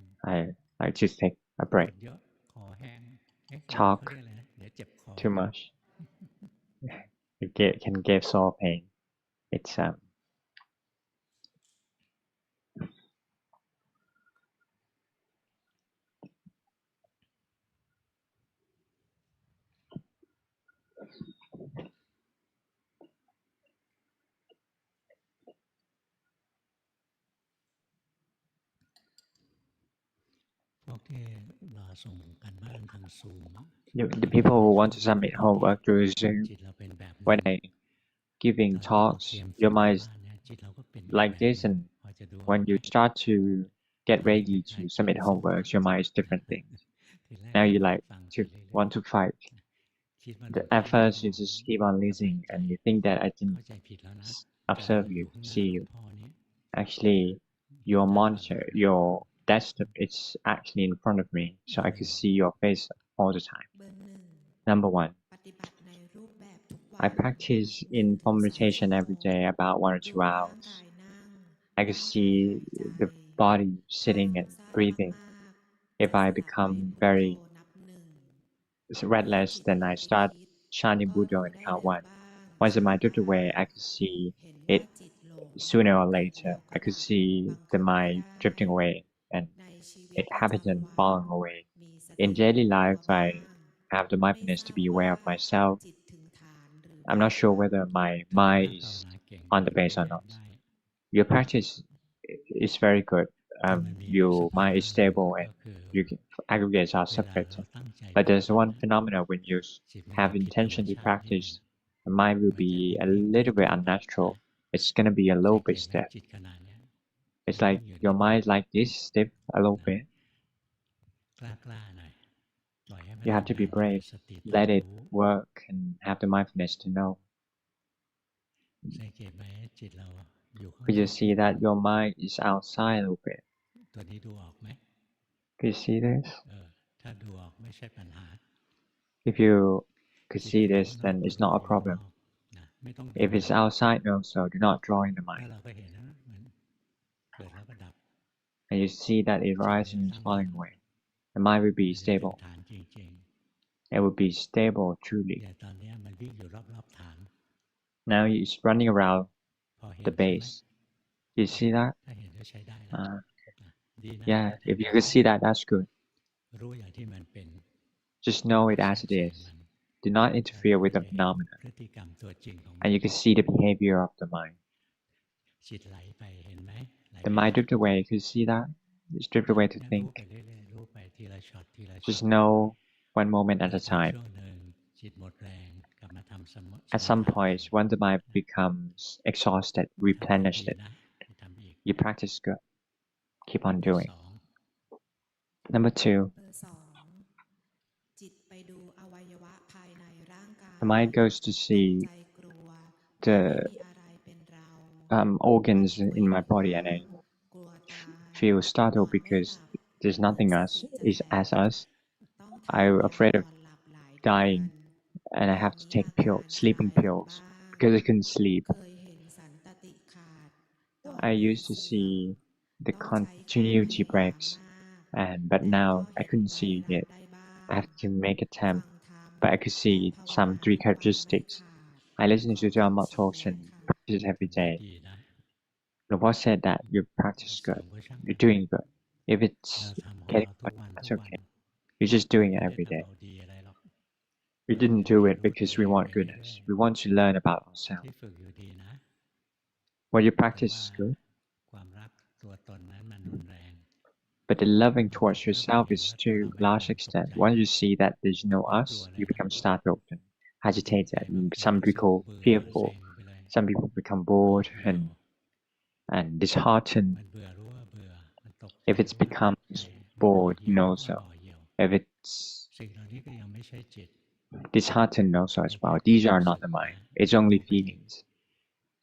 I just take a พู break. ดเยอะคอแห้ง เอ๊ะอย่างนี้เขา Talk เรียกอะไรนะ เดี๋ยวเจ็บคอ too much. Can give sore pain. It's the people who want to submit homework through Zoom, จิตเราเป็นแบบนั้น when I giving ตอนที่ออก talks, เตรียม your ส่ง mind ที่ is บ้านเนี่ยจิตเราก็เป็น like แบบ this, นั้น and พอจะดูออก when ไหม you start to get ตอนนี้ ready คล้าย to ๆเตรีย submit มส่ง homeworks, your mind is different things. ทีแรก Now ก็ you นั่ง like ฟังไป to เรื่อย want to fight. ๆคิดว่าดู At ที่ first, ม you อง just keep on สบาย listening, ใจ and you think that I เข้า didn't ใจผิดแล้วนะ แต่ observe อ you, ยู่ข้างหน้า see หลว you. งพ่อนี้ Actually, อยู่ your หน้าก่อน monitor, your desktop, it's actually in front of me, so I could see your face all the time. เบอร์หนึ่ง Number one, ปฏิบัติในรูปแบบทุกวั I น practice หนึ่ง in ถึง form สาม meditation ชั่วโม every ง day, about 1 or ดู 2 ร่าง hours. กายนั่ง I ร่า could งกาย see หายใจ the body ถ้า sitting ฟุ้ง and ซ่าน breathing. มากๆ If จะ I สลับไป become พุทโธ very นับหนึ่ง restless, จิต then หลุ I ดไป start คิด chanting ก็ Buddha รู้ and ได้ count แล้ว one. บ้าง Once the เช่น mind drift ว่า away, I could see เห็นว่า it จิตหลง sooner or แล้ later. วก็ I could ดับ see บางค the นก็ mind ได้ drifting away and ในชีวิต it ประ happens จำ and วัน falling away. มีส In ติ daily รู้ตัว life, บ้าง I have the ไม่ mindfulness ท to ราบ be ว่า aware of myself. จิตถึงฐานหรือ I'm ไม่ not sure whether my ถ้า mind ภาว is นาเก่ง on ก็ the ดู base รู or ปแบบ not. ได้ Your practice is very good. แต่มันมีส Your ภาวะ mind is หนึ่ง stable ก็ and คือ your aggregates are เวลาเรา separated. ตั้งใจ But ปฏิ there's บัติ one นะ phenomena when you จิตมัน have จะผิดธรรม intention to ชาตินิดหนึ่ง practice, the mind will มันจะ be a นิ่งๆ little bit ถอยๆ unnatural. นะ It's gonna be a สั low งเก bit ตไหม step. จิตขณะเนี้ย It's นิ่ง like อยู่ your นิ่ง mind is like this, stiff a little ๆ นะ bit. กล้าๆหน่อย ปล่อยให้มัน You have ทำ to งา be น มี brave. สติตื่น Let it รู้ work and have the mindfulness to know. สังเกตไหมจิตเราอยู่ข้าง Could น you อก see that your mind is outside a little bit? ตัวนี้ดูออกไหม Could you see this? ถ้าดูออกไม่ใช่ปัญหา If you could จิต see อยู่ this, ข้างนอก then ก็ it's ดู not อ a ยู่ข้างน problem. อกนะไม่ต้องดึ If ง it's เลย outside also, do not draw in the แล้ว mind. เราก็เห็นนะมันเกิดแล้วก็ดับ And you see that it จิตมัน rises จะ and ตั้ is งมั่น falling away. The mind will มั be นจะเป็น stable. ฐานจริง It will be stable ๆ truly. แต่ตอนเนี้ยมันวิ่งอยู่รอบๆฐาน Now it's running around พอเห็น the ใช่ไหม base. You see that? ถ้าเห็นก็ใช้ได้แล้ว ดีนะ Yeah, แต่ if you could see that, that's good. รู้อย่างที่มันเป็น Just know ไม่ it แทร as ก it แซง is. มัน Do not แล้ว interfere เรา with ก็ the จะเห็น phenomena. พฤติกรรมตัวจริงของมัน And you can see the behavior of the mind. จิตไหลไปเห็นไหมไหล The ไป mind คิด drift away. Could you see that? It's drift away to เนี่ยรู้ think. ไปเรื่อยๆรู้ไปทีละช็อตทีละช็อ Just ต know one moment แล้ at ว a ถึง time. ช่วงหนึ่งจิตหมดแรงกลับมาทำสม At ส some มถะใหม่ point, when the mind becomes exhausted, ทำ replenish ดี it. ๆนะทำอีก You practice good. Keep on เบอร์ doing. สอง Number two, เบอร์สอง จิตไปดูอวัยวะภายในร่างกาย the mind goes to ตก see ใจกลัวแต่ไม่ the มีอะไรเป็นเรา organs เว้ in น my กลัว body, and I กลัวตาย feel นอ startled นไม่ห because ลับ there's เหมือน nothing ส else ติจะ is แต as ก us. ต้อง I'm ทำแบบ afraid น of อนหลับหลายเดือน dying and I have to take sleeping pills because I couldn't sleep. เคยเห็นสันตติขาดต่อ I ด้วย used to เสือ see the ต้องใช้ความพ continuity ยายาม breaks, มาก but แต่ now ก็ I เห็น couldn't ไตร see ลักษ it. ณ์ได้บ้าง I have to make ฟั attempt, งธรรม but I could และ see ภาว some นา three ความไม่ characteristics. ขาด I listen ข to อ Dhamma คำชี้ talks แนะ and ค่ะ practice every ได้ day. ดีนะ Luangpu said that you practice เสริ good. มก็ช่างมัน You're doing good. If เรา it's ทำของ getting เราทุ good, กวัน that's ทุกวัน okay. You're just doing it ไม่ได้ every ทำ day. เอาดีอะไรหรอก We เรา didn't อยาก do เรียน it รู้ตัว because เอ we ง ไป want เรื่อย goodness. We want to learn about ๆ ourselves. ที่ฝึกอยู่ดีนะ What you แต่ practice ว่า is good, ความรักตัวตนนั้นมันรุนแรง but the loving เรา towards เริ่ม yourself เห็น is ว่าตัว to เราเป็น large ความตก extent. ใจ Once you see that there's no ไม่กลั us, วอะไร you แล้ว become start open, จิต agitated, ใจบาง and คน some รู้สึก people เบื่อ fearful. เซ็งไปเลย Some people become โกร bored ธเหี่ยว and disheartened. มันเบื่อรู้ว่าเบื่อ มันตกใจ If it รู้ว่าตก becomes ใจ มันห่อ bored, เหี่ยว know รู้ว่า so. ห่อเหี่ยว If it's สิ่งเหล่านี้ก็ยังไม่ใช่จิต disheartened, know so เป็ as นแค่ well. ความ These are รู้สึ not ก the นะ mind. It's ดู only ไป feelings.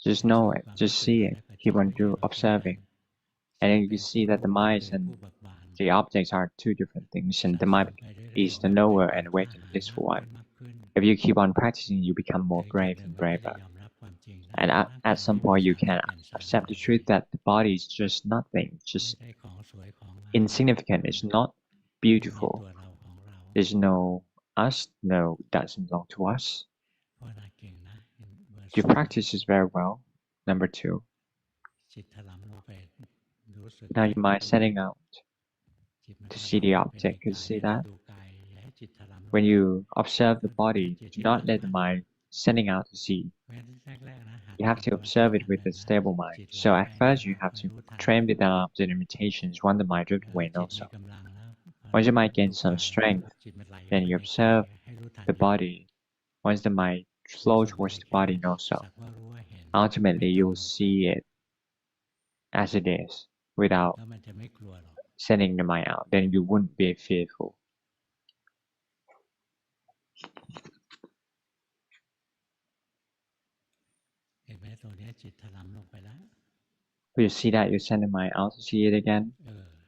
Just ให้ know ใช้ it. ความรู้ Just สึก see นั้น it. และกับจิ Keep ต on ที่อยู่ตรงกลาง observing. จิ And ต then เป็ you น see ผู้ that the รู้ที่ minds คือ and ผู้เบิกบาน the objects are two different things, สะ and the ส mind มไปเรื่อย is ๆ the เราจะ knower เป็น and ผู้กล้า awakened หาญ blissful มาก one. ขึ้น If you keep on practicing, you become ๆ more ถึงจุด brave หนึ่ง and เราก็จะ braver. ยอมรับความจริงได้ And ว่า at, ร่าง at กาย some ไม่เป็น point, you สาระ can แก่นสาร accept อะ the ไร truth that the body is just nothing, ไม่ just ได้ของสวยของงาม insignificant. It's not ไม่มี beautiful. ตัวเราของเรา There's no us. No, it doesn't belong to us. ภาวนาเก่งนะเห็นเบอร์ Your 2 practice is very well. Number 2. จิตถลำลงไปรู้สึก Now ไหม your mind setting out จิตมัน to ถ see ลำ the ลงไปใน object. กา You ย see ให้เรา that? ดูกายอย่าให้จิตถลำลง When ไป you observe the เราฝึกให้ body, จิต do ที่ not ตั้ง let the มั่น mind setting out to see. เพราะฉะนั้นแรกๆนะหัด You have ทำ to สมาธิ observe it ขั้น with หนึ่ a งนะ stable mind. จิตไหล So ไป at first, ไหน you มา have คอย to รู้ทัน train with the arms and limitations when the mind drift แล้ว away จิ no ตมี so. กำลังแล้ว Once your mind ดู gains some กาย strength, จิตมันไหลเข้า then ไป you ในกาย observe ให้รู้ทัน the อยู่ body. Once the mind สูง flows สุดก็ towards ได้ the แค่ body นั้น no สั so. กว่ารู้ว่าเห็น Ultimately, ไม่ you ตาม will ลงไป see it as it is without แล้วมันจะไม่กลัวหรอก sending the mind out. Then you wouldn't be fearful. เห็นไหมตรงเนี้ยจิตถลำลงไปแล้ว Will you see that you send the mind out to see it again?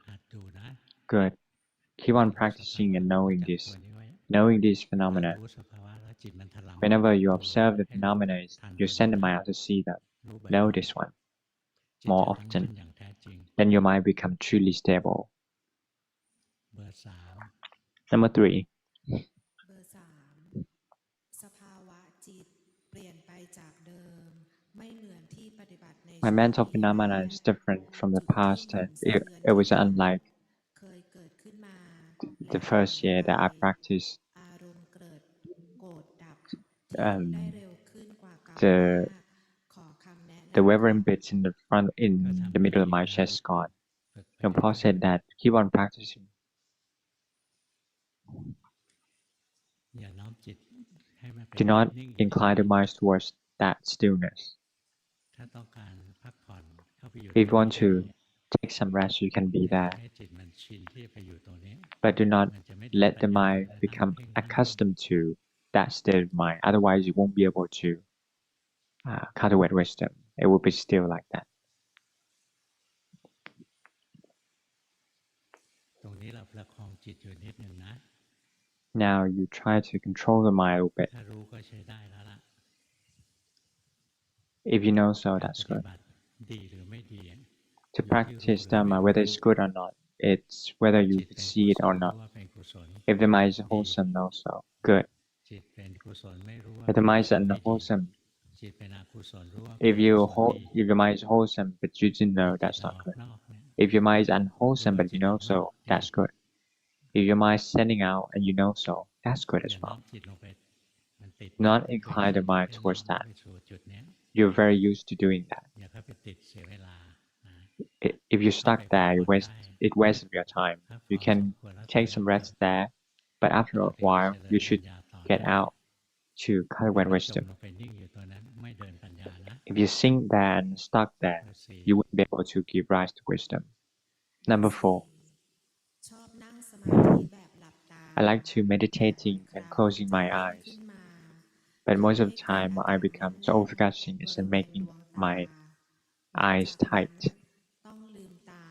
หัดดูนะ Good. Keep on ดูสภา practicing วะ and รู้ knowing จัก this. ตัวนี้ไว้ Knowing this เวลา phenomena. รู้สภาวะแล้วจิตมันถลำลง Whenever you ดู observe the ให้รู้ phenomena, ทัน you ตัว send นี้ the ไว้ mind out to see that. รู้ Know บ่อย this one ๆ จิต more จะตั้งมั่น often. อย่างแท้จริง Then your mind become truly stable. เบอร์ 3 Number 3. เบอร์ 3 สภาวะจิตเปลี่ยนไปจากเดิม ไม่เหมือนที่ปฏิบัติใน My ช่วง mental ที่ phenomena แร is ก different from จุ the ดที่ past. เหมือน It, สะเทือน it ที่ was หลัง unlike เคยเกิดขึ้นมา the แล้ว first หาย year ไป that I practiced. อารมณ์เกิดโกรธดับทิ้งได้ Um, เร็วขึ้นกว่าเก่า the มากขอคำแนะนำ the ครั wavering บ bits in the front, ก็ in ทำ the ไป middle อี of ก my นะ chest gone. ฝึกไป Luang Por เรื่อย said that keep on practicing. ๆ อย่าน้อมจิตให้มันเป็น Do จิต not นิ่งเฉ incline the ย mind towards that stillness. ๆ ถ้าต้องการพักผ่อนเข้าไปอยู่ If ต you รง want นี้ to take some rest, you can be แต่ there. ให้จิตมันชินที่จะไปอยู่ตรงนี้ But do not มันจะไม่เดิน let ปั the ญญา mind และนั่ง become เพ่งนั่งนิ่ง accustomed to that state of mind. Otherwise, you won't be able to cultivate wisdom. It will be still like that. ตรงนี้เราประคองจิตอยู่นิดนึงนะ Now you try to control the mind a little bit. ถ้ารู้ก็ใช้ได้แล้วล่ะ If you know so, การ that's ปฏิ good. บัติดีหรือไม่ดี To อยู่ที่รู้ practice หรือไม่ Dhamma, รู้ whether it's good or not, it's whether จิ you ตเป็น see กุ it ศ or ลรู้ not. ว่าเป็นกุศล If the mind is ดี wholesome, know so. Good. จิตเป็นกุศลไม่รู้ว่า If เป็ the นกุ mind is ศลไม่ดี unwholesome, จิตเป็นอกุศลรู้ว่าเป็น if อกุศลดี if your mind is wholesome but you didn't ให้ know, จิต that's เรา not ออก good. นอกเนี่ย If your mind is รู้ unwholesome ว่า but จิ you ตอ know อกนอก so, ดี that's good. If your mind is sending out and you know so, that's good อ as ย่าน้อ well. มจิตลงไปมันติด Not ไม่เคย incline ชิ the น mind ให้น้อ towards ม that. ไปสู่จุดเนี้ย You're very used to doing that. อย่าเข้าไปติดเสียเวลานะ If you're เข้าไป stuck พัก there, ผ่อนได้ it wastes your time. พักผ่ You อนสม can ควรแล้วถอ take ยอ some อกมา rest there, but แล้ว after เรา a ถึงจะ while, เจริ you ญปัญ should ญาต่อ get ได้ out to ถ้า cultivate เราจม wisdom. ลงไปนิ่งอยู่ตัวนั้นไม่เดินปัญญานะ If you sink there and stuck เบ there, อร์ 4 you wouldn't be able to give rise to wisdom. เบอ Number ร์ 4. ชอบนั่งสมาธิแบบหลับตา I like to แต่บาง meditating ครั้ and ง closing จะ my เด้ง eyes. ขึ้นมา But เพื่อ most of ให้ the เกิด time, อา I การ become แน่ so น overcatching ๆบ is ริ in เวณ making ดวงตา my หลัง eyes จากนั้น tight. ต้องลืมตา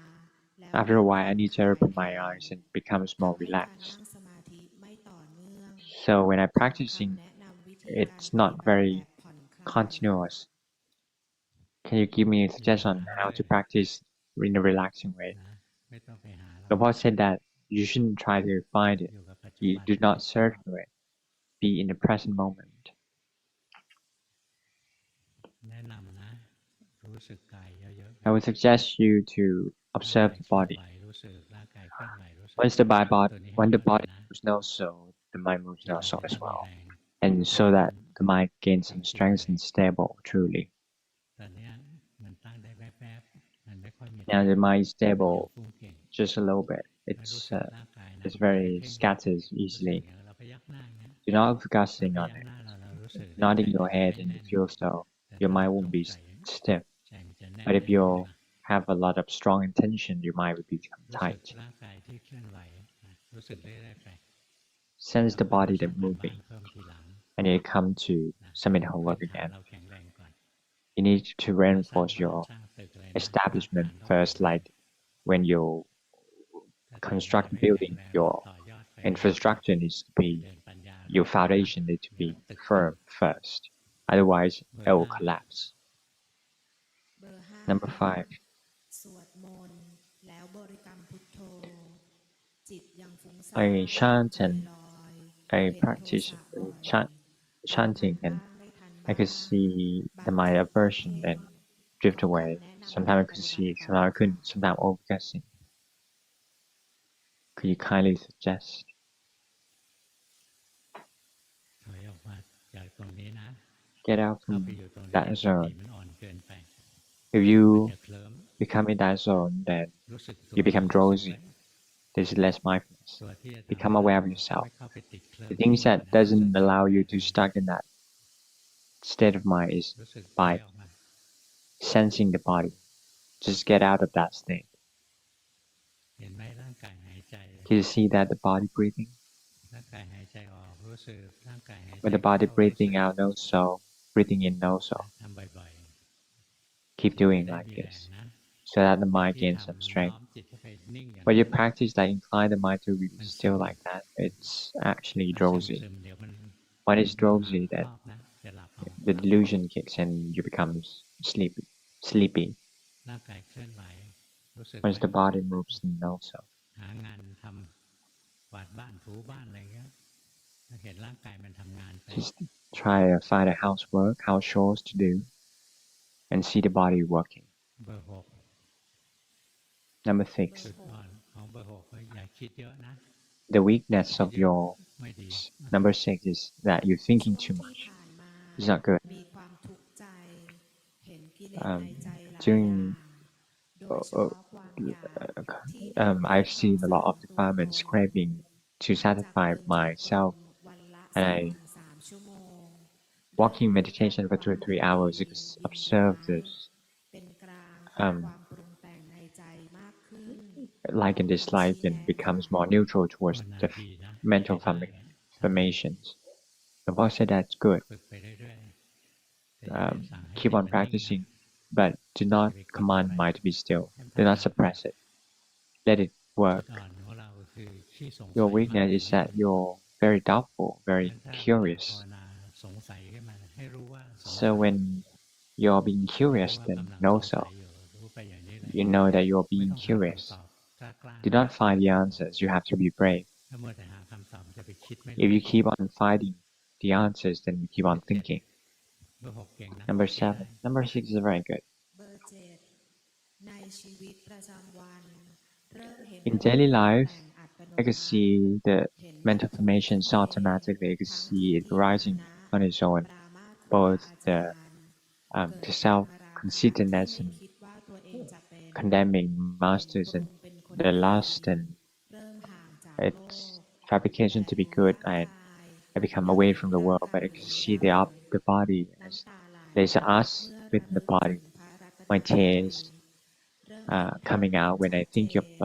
แล้ว After เริ่ a ม while, ผ่ I อน need ค to ลาย open แท my น eyes and becomes more ทำให้การ relaxed. นั่งสมาธิไม่ต่อเนื่อง So when I'm ขอ practicing คำแนะนำวิ it's not very continuous. Can you give me a suggestion on how to practice in a relaxing way? นะไม่ต้องไปหาหร The อก Lord said that you shouldn't try to find it. อยู่กับปัจจุ You บัน do not search for it. Be in the present moment. แนะนำนะรู้สึกกายเยอะ I would suggest you to ๆ observe the ร่างกาย body. เคลื่อนไหวรู้สึกร่างกายเคลื่อนไหวรู้สึก Once the body, ตัวนี้ให้ when the บ่อย body ๆนะ moves no soul, the mind moves จิต no มัน soul จะ as ได้มี well. แรง And so that the mind gains some strength and stable truly. ตอนเนี้ยมันตั้งได้แวบๆมันไม่ค่อยมี Now the mind is เดี๋ยว stable ฟุ้งเก่ง just a little bit. ให้รู้ It's สึกร่างกายนะ it's อย่าไป very เพ่ง scatters รู้สึก easily. อย่างเราพยักหน้าอย่างเงี้ย Do not เรา focusing พ on ยัก it. หน้าเรารู้สึก Nodding ใจ your ใจ head ไม่ and แน่ you น feel so. แต่ Your ถ้า mind เราตร won't ง be ใจ stiff. ใจมันจะแน่น But if แน่น you ขึ้นมา have a lot of strong intention, your mind will become รู้สึก tight. ร่างกายที่เคลื่อนไหวนะรู้สึกเรื่อยๆไป Sense เรา the ค่อยมา body ทำ that การบ้าน moving. เพิ่มทีหลัง And you come to นะ submit พื้ homework นฐาน again. เราแข็งแรงก่อน You need to เราสร้าง reinforce บ้าน your สร้างตึกอะไรนะ establishment รากฐานต้อง first, แข็งแรง like when you ถ้าฐาน construct ไม่ a แข็ง building, แรง your ต่อยอดไป infrastructure needs to เจ be, ริญปัญญา your ก็ foundation needs to เดี๋ยว be ตึกขึ้น firm first. Otherwise, เบอ it ร์ will 5 collapse. เบอร์ห้า Number 5, สวดมนต์แล้วบริกรรมพุทโธ จิตยังฟุ้งซ่าน I chant ใจ and ลอย I เห็นโท practice สะบ่อย chanting, บ้า and งไม่ทัน I บ้า could ง see บา the ง my ครั้งก็ aversion เพ่ง and drift ขอ away. คำแนะนำ Sometimes I ใน could การปฏิ see, บัติต่อ sometimes I ค่ะ couldn't, sometimes overguessing. Could you kindly suggest? ถอยออกมาจากตรงนี้นะ Get out เข้า from ไปอยู่ตรงนี้ that สติ zone. มันอ่อนเกินไป If มัน you จะเคลิ้ม become in that zone, then รู้สึกตัว you become รู้สึกไว้ drowsy. There's less mindfulness. ตัวที่จะทำ Become ให้ aware of เรา yourself. ไม่เข้าไปติดเคลิ้ม The things ที่ that นะรู้สึก doesn't allow you to stuck in that state of mind is รู้สึกถอย by ออกมา sensing the body. Just get out of that state. เห็นไหมร่างกายหายใจ Can you see that the body breathing? ร่างกายหายใจออกรู้สึกร่างกายหายใจ When the body เข้ารู้สึก breathing out, no soul. Breathing in, no soul. ทำบ่อย Keep ๆจิตจะ doing ได้ like มีแรง this นะ so that the mind ที่ gains ทำ some น้อ strength. มจิตเข้าไปนิ่งอย่าง When นั้ you น practice like incline the mind to be มัน still ซึม like that, it's actually มัน drowsy. ซึมๆเดี๋ยวมัน When it's หลับ drowsy, คร that อบนะจะหลับเอา the delusion kicks and you become sleepy. ร่างกายเคลื่อนไหวรู้สึก Once ไว้ the body moves, no soul. หางานทำกวาดบ้านถูบ้านอะไรเงี้ยถ้าเห็นร่างกายมันทำงานไป Just try to find a housework, house chores to do, and see the body working. เบอร์ 6 Number จุด 6, อ่อนของเบอร์ 6ก็อย่าคิดเยอะนะ the weakness คิด of เยอะ your ไม่ดี number 6 is that you're ช่ว thinking ง too ที่ much. ผ่านมา It's not good. มีความทุกข์ใจ เห็นกิเลส Um, ในใจหลายอย่าง during โดยเฉพาะความอยากที่ได้ I've seen a lot of defilements craving to หลังจาก satisfy เดินจงกรม myself, วันละ and 2 I ถึง 3 ชั่วโมง walking เริ่มมี meditation for 2 or 3 hours. You can ยิน observe ร้าย this เป็นกลางกับ um, ความปรุงแต่งในใจมากขึ้น like and dislike and becomes more neutral ภา towards วนา the ดีนะ mental ใช้ได้ทำ formations. The boss said that's good. ฝึกไปเรื่อยๆแต่อย่าไปสั่งให้ Keep จิต on มันนิ่งนะ practicing, but do อย่า not ไปกด command อะไร mind to be still. ให้มัน Do ทำ not งาน suppress it. Let it จุ work. ดอ่อนของเราคือขี้สงสั Your ยมาก weakness เป็น is นิ that ด you're very doubtful, งั้ very นถ้าเวลาภา curious. วนาสงสัยขึ้นมาให้รู้ว่าสง So สัย when you're being รู้ curious, ว่า then กำลัง know สง so. สัยอยู่รู้ไปอย่างนี้เลย You know that you're ไม่ being ต้องหา curious. คำตอบกล้า Do ๆ not find the answers. You have to be brave. ถ้ามัวแต่หาคำตอบจะไปคิดไม่ If รู้ you keep on finding the answers, then you keep on thinking. เบอร์ 6 เก่งนะ Number ใช้ได้ 7. Number 6 is very good. เบอร์ 7 ในชีวิตประจำวัน เริ่มเห็น In daily ความ life, แต่งอัตโน I could มัติ see the เห็น mental วัตถุ formations ที่ automatically. I could ทั้ง see สิท it ธิ rising มานะ on its own, ปรามาสครูบา both อาจา the รย์ เกิ the ดการมาราคะ self-conceitedness ที่ and ไม่คิดว่าตัวเองจะเป็น condemning เห็น masters ตน and เป็นคน the ดี lust and เริ่มห่างจากโลก its fabrication แต่ to be ดู good. ร่าง And กาย I become ยัง away เห็น from the ร่าง world, กาย but I เหมื can อน see เดิม the body as น้ำตาไหล there's us เมื่อ within ระ the ลึก body. ถึงพระรัตน My ตรัย tears เริ่มเห็นภาพ coming out when ชั I ดเจ think of น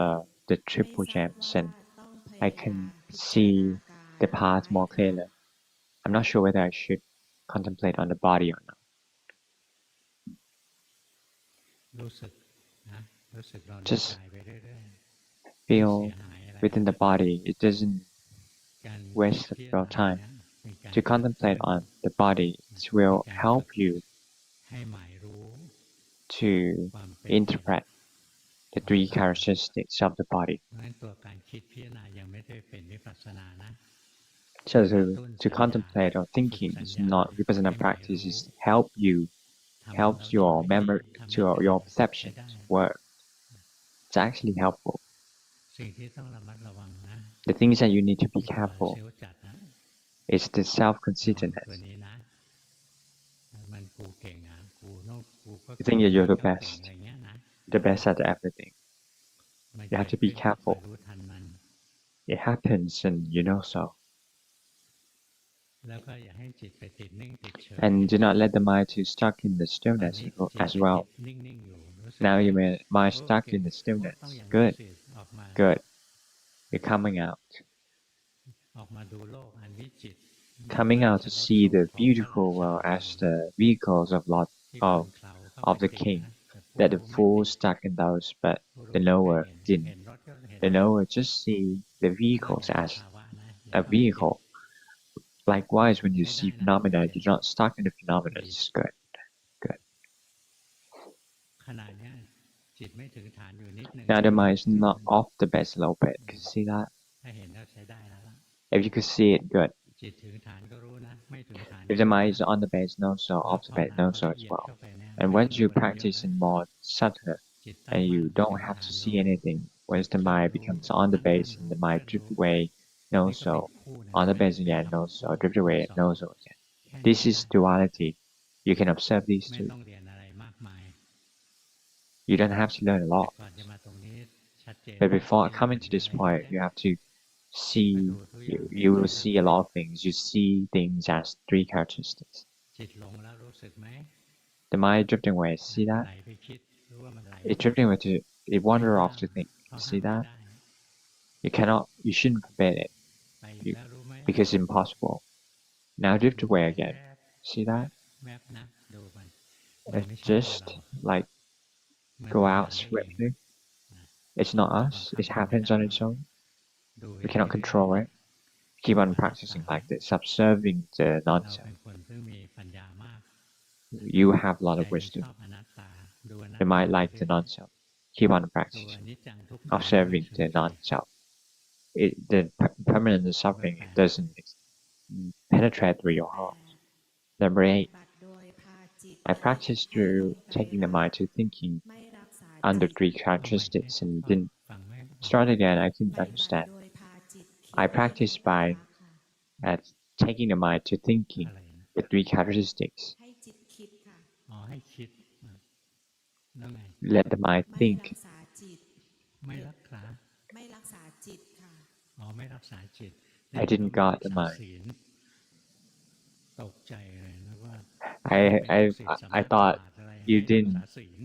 the ไม่ triple ทราบ gems, ว่า and ต้องพ I ยายาม can พิจาร see ณากาย the หรือ path ไม่ more คะ clearly. I'm not sure whether I should contemplate on the body or not. รู้สึกนะรู้สึกเราใน Just กายไปเรื่อยๆ feel เสียหายอะไร within the body. It doesn't การ waste พิจาร your ณา time. เนี่ย To contemplate on the body will help you ให้หมายรู้ to ความเป็น interpret the three characteristics of the body. เพราะฉะนั้นตัวการคิดพิจารณายังไม่ได้เป็นวิปัสสนานะ So to contemplate or thinking is not vipassana practice. Is helps your memory to your perception work. It's actually helpful. สิ่งที่ต้องระมัดระวังนะ The things that you need to be ตัว careful เซลล์จัดนะ is the ตัว self-conceitedness. นี้นะมันกูเก่งอ่ะกูต้องกูก็ You think that you're the เก่ง best, อะไรเงี้ยนะ the best at everything. มัน You have to be เกิดขึ้น careful. รู้ทันมัน It happens and you know so. แล้วก็อย่าให้จิตไปติดนิ่งติดเฉย And do not let the mind to stuck in the ตอน stillness นี้ as well. นิ่งๆอยู่รู้สึก Now your mind stuck in the ต้อง stillness. อย่าง Good, นี้สิออกมา good. You're coming out. ออกมาดูโลกอันวิจิตร Coming out to see the beautiful world as the vehicles of Lord ที่ of คนเขาก็ of ไป the ติด king. นะแต่ผู้ That the รู้ไม่ fool ติด stuck in those, but ผู้รู้ the ไม่ knower เห็น didn't. เห็นรถก็เห็น The knower just see the เรื่อง vehicles ของ as ภาวะนะอย่า a เข้าไปติด vehicle. Likewise, when you ใช้ see ได้นะ phenomena, you're not stuck in the phenomena. It's good. ขณะเนี้ยจิตไม่ถึงฐานอยู่นิดนึง Now the mind is not off the base a little bit. Can you see that? ถ้าเห็นแล้วใช้ได้แล้วล่ะ If you could see it, good. จิตถึงฐานก็รู้นะไม่ถึงฐาน If the mind is on the base, know so. เพราะ Off the ภาว base, นา know มัน so ละ as เอียด well. เข้าไปเนี่ย And มัน once you รู้มันเยอะ practice นะ in more subtle, จิตตั้ง and มั่ you นถึง don't ฐา have น to รู้ see anything. Once the mind becomes on the ตั้งมั่น base and the เคลื่อ mind น drift รู้ away, know นี่ก็เป็น so. คู่นะ On the ไม่ base เป็น again, ส know อง so. คู่ Drift ไม่ away, เป็นสอง know so again. แค่นี้ This ก็ is ได้ duality. You can observe these ไม่ two. ต้องเรียนอะไรมากมาย You don't have to learn a แต่ lot. ก่อนจะมาตรงนี้ชัดเจน But ว่า before ที่ coming มัน to มี this อะไร point, เย you อะ have to มา see, ดูทุกอย่าง you will see a lot of things. You see things as three characteristics. จิตหลงแล้วรู้สึกไหม The mind drifting away, see ไหล that? ไปคิดรู้ว่ามันไหล It drifting away to, it ไม่ wander ห้า off to ม think. เพราะห้าม See ไม่ that? ได้ You shouldn't forbid it ไปอีก you, แล้วรู้ไหม because it's impossible. Now drift ดู away ไป again. แวบ See แว that? บแวบนะดูมันมัน It ไม่ใช่ตัว just เรา like มัน go มี out มาได้เอง swiftly. นะ It's not เราบัง us. คับ It มันไม่ happens ได้ on หร its อก own. ดูไป We cannot เรื่อย control ๆ it. Keep ดู on อนัต practicing ตา like this, observing the เรา non-self. เป็นคนซึ่งมีปัญญามาก You have a lot ใจ of มันช wisdom. อบอนัตตาดูอนัต The ตา mind ไป like เรื่ the อย non-self. Keep on ๆดู practicing, อนิจจังทุกขัง observing ไม่ the เฉย non-self. The permanent ๆ suffering แปลก doesn't penetrate through your heart. Number ปฏิ eight, บัติโดยพาจิต I practiced ให้ล through งไตร taking the ลักษ mind ณ์ to thinking ไม่รักษา under จิต three เอาใหม่สิ characteristics and ฟัง didn't ฟังไม่ออก start again. I ป couldn't ฏิบัติ understand. โดยพาจิตคิด I ให้ลง practiced ไตร by ลักษณ์ค่ะ at taking the mind to thinking อะไรนะ the three characteristics. ให้จิตคิดค่ะ อ๋อให้คิดอ่ะแล้วไง Let the mind ไม่ think. รักษาจิต ไม่รักษา ไม่รักษาจิตค่ะ อ๋อไม่รักษาจิต I didn't เราไม่ guard รั the ษา mind. ศีลตกใจเลยแล้วว่า I เป็น I ลูกศิษย์สำ I นักฉ thought ลาดอะไร you ให้รัก didn't ษาศีล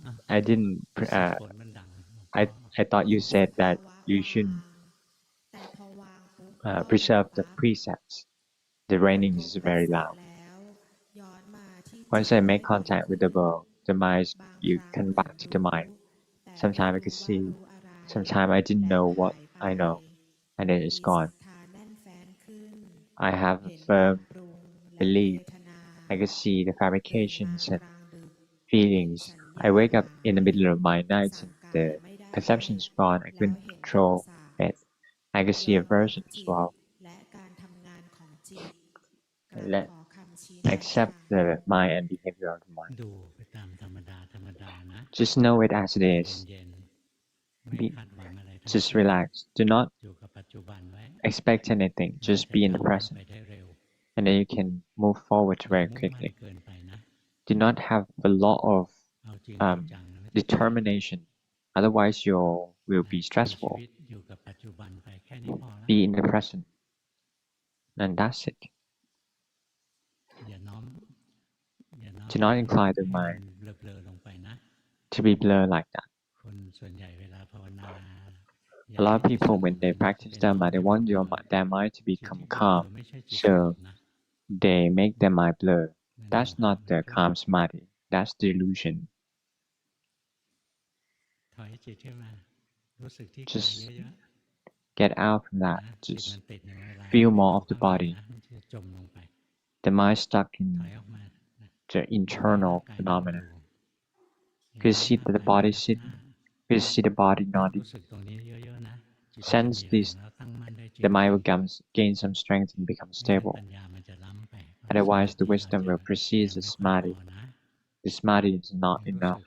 อ่ะ I didn't รู้สึกฝนมันดัง I อ๋อ I thought you ส said ภา that วะ you วาง shouldn't แต่พอวางปุ๊บก็หยุด preserve the ปั๊บ precepts. The กระ raining ทบ is ประ very สาท loud. แล้วย้อนมาที่จิต Once I ให้ make บ่อย contact ขึ้ with น the world, the mind บาง you ครั้ง come เหมือน back to รู้ the mind. แต่ไม่ Sometimes I รู้ could ว่า see. รู้อะไร Sometimes I didn't แล้ว know หา what ยไป I know, and then มี it's ศรัท gone. ธาแน่นแฟ้นขึ้น I have เห็ a นความ firm ปรุงและเว belief. ทนา I could see the ตื่นมา fabrications ก and ลางดึก เห็น feelings. สัญ I ญา wake up in the middle of my สั่ nights ง and การ the ไม่ได้ perception's gone. I แล้ว couldn't เห็นโท control สะ it. I could ย see อมรับ aversion as จิต well. และการทำงานของจิตกราบ Let ขอคำชี้แนะ accept ค่ะ the mind and behavior of the mind. ดูไปตามธรรมดาธรรมดานะ Just know it as it ใจ is. เย็นๆไม่ Be, คาดหวังอะไรทั้ง just สิ้น relax. Do not อยู่กับปัจจุบันไว้ expect anything. มัน Just จะ be in the ก้าวหน้า present, ไปได้เร็ว and then you can move forward อย่า very มุ่งมั่น quickly. เกินไปนะ Do not have a lot of เอาจริงเอาจังนะไม่ต้องรีบ determination. Otherwise, you will นะ be มีชี stressful. วิตอยู่กับปัจจุบันไปแค่นี้พอละ Be in the present, and that's it. อย่าน้อมอย่าน้อม Do not จิต incline the ให้มัน mind เบลอๆลงไปนะ to be blurred like that. คนส่วนใหญ่เวลาภาวนาอยา A ก lot ให้ of จิตส people, งบ when they จะ practice เป็น Dhamma, they ให้ want มัน their mind to จิต become ที่เบลอ calm, ๆไม่ใช่จิตสง so บนะ they make their mind blur. มัน That's โมหะ not มัน the ทุกข์ calm samadhi. That's the illusion. ถอยจิตขึ้นมารู้สึกที่กาย Just เยอะ get out from ๆ that. นะจิต Just มันติดในเวลา feel ไม่ more ดู of the ข้างใน body. นะมันจะ จมลงไป the mind stuck ถ in อยออกมานะ the ร่าง internal กายนั่ง phenomena. อยู่ Could see that the body sitting, could see the body รู้ nodding. สึกตรงนี้เยอะๆนะจิตจะ Sense มีแรง this, แล้วตั้งมั่นได้จริง the mind will gain some strength and become ไม่งั้น stable. ปัญญามันจะล้ำไปเพราะ Otherwise, ส the มาธิ wisdom เรา will จะ precede ยัง the ไม่ค่อยพอ samadhi. นะ The samadhi is not รู้สึก enough.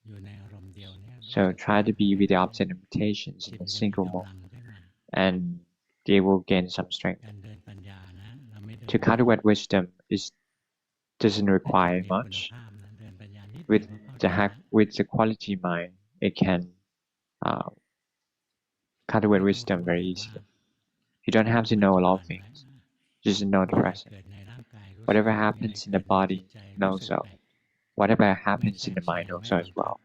อยู่ในอารมณ์เดียวเนี่ยรู้ So สึก try to be มัน with the เข้า opposite limitations จิ in ตมั a นจะมี single กำ mode, ลังขึ้นมา and they will gain some strength. การเดินปัญญานะเราไม่เดิน To cultivate wisdom doesn't ให้จิต require มีคุณ much. ภาพนะเดินปัญญานิดเดียว With ก็เข้าใจละ with the quality mind, it can cultivate ไม่ต้อง wisdom รู้ very อะไรมาก easily. You don't have to ปัจ know จุ a lot บั of นไว้ things. Just know the มีอะไร present. เกิดในร่างกายรู้สึก Whatever มีอะไร happens in เกิ the ดในจิ body, ตใจ know รู้สึก so. ไป Whatever ไม่ happens แทร in ก the แซ mind, ง know ไม่ so บั as งคับ well.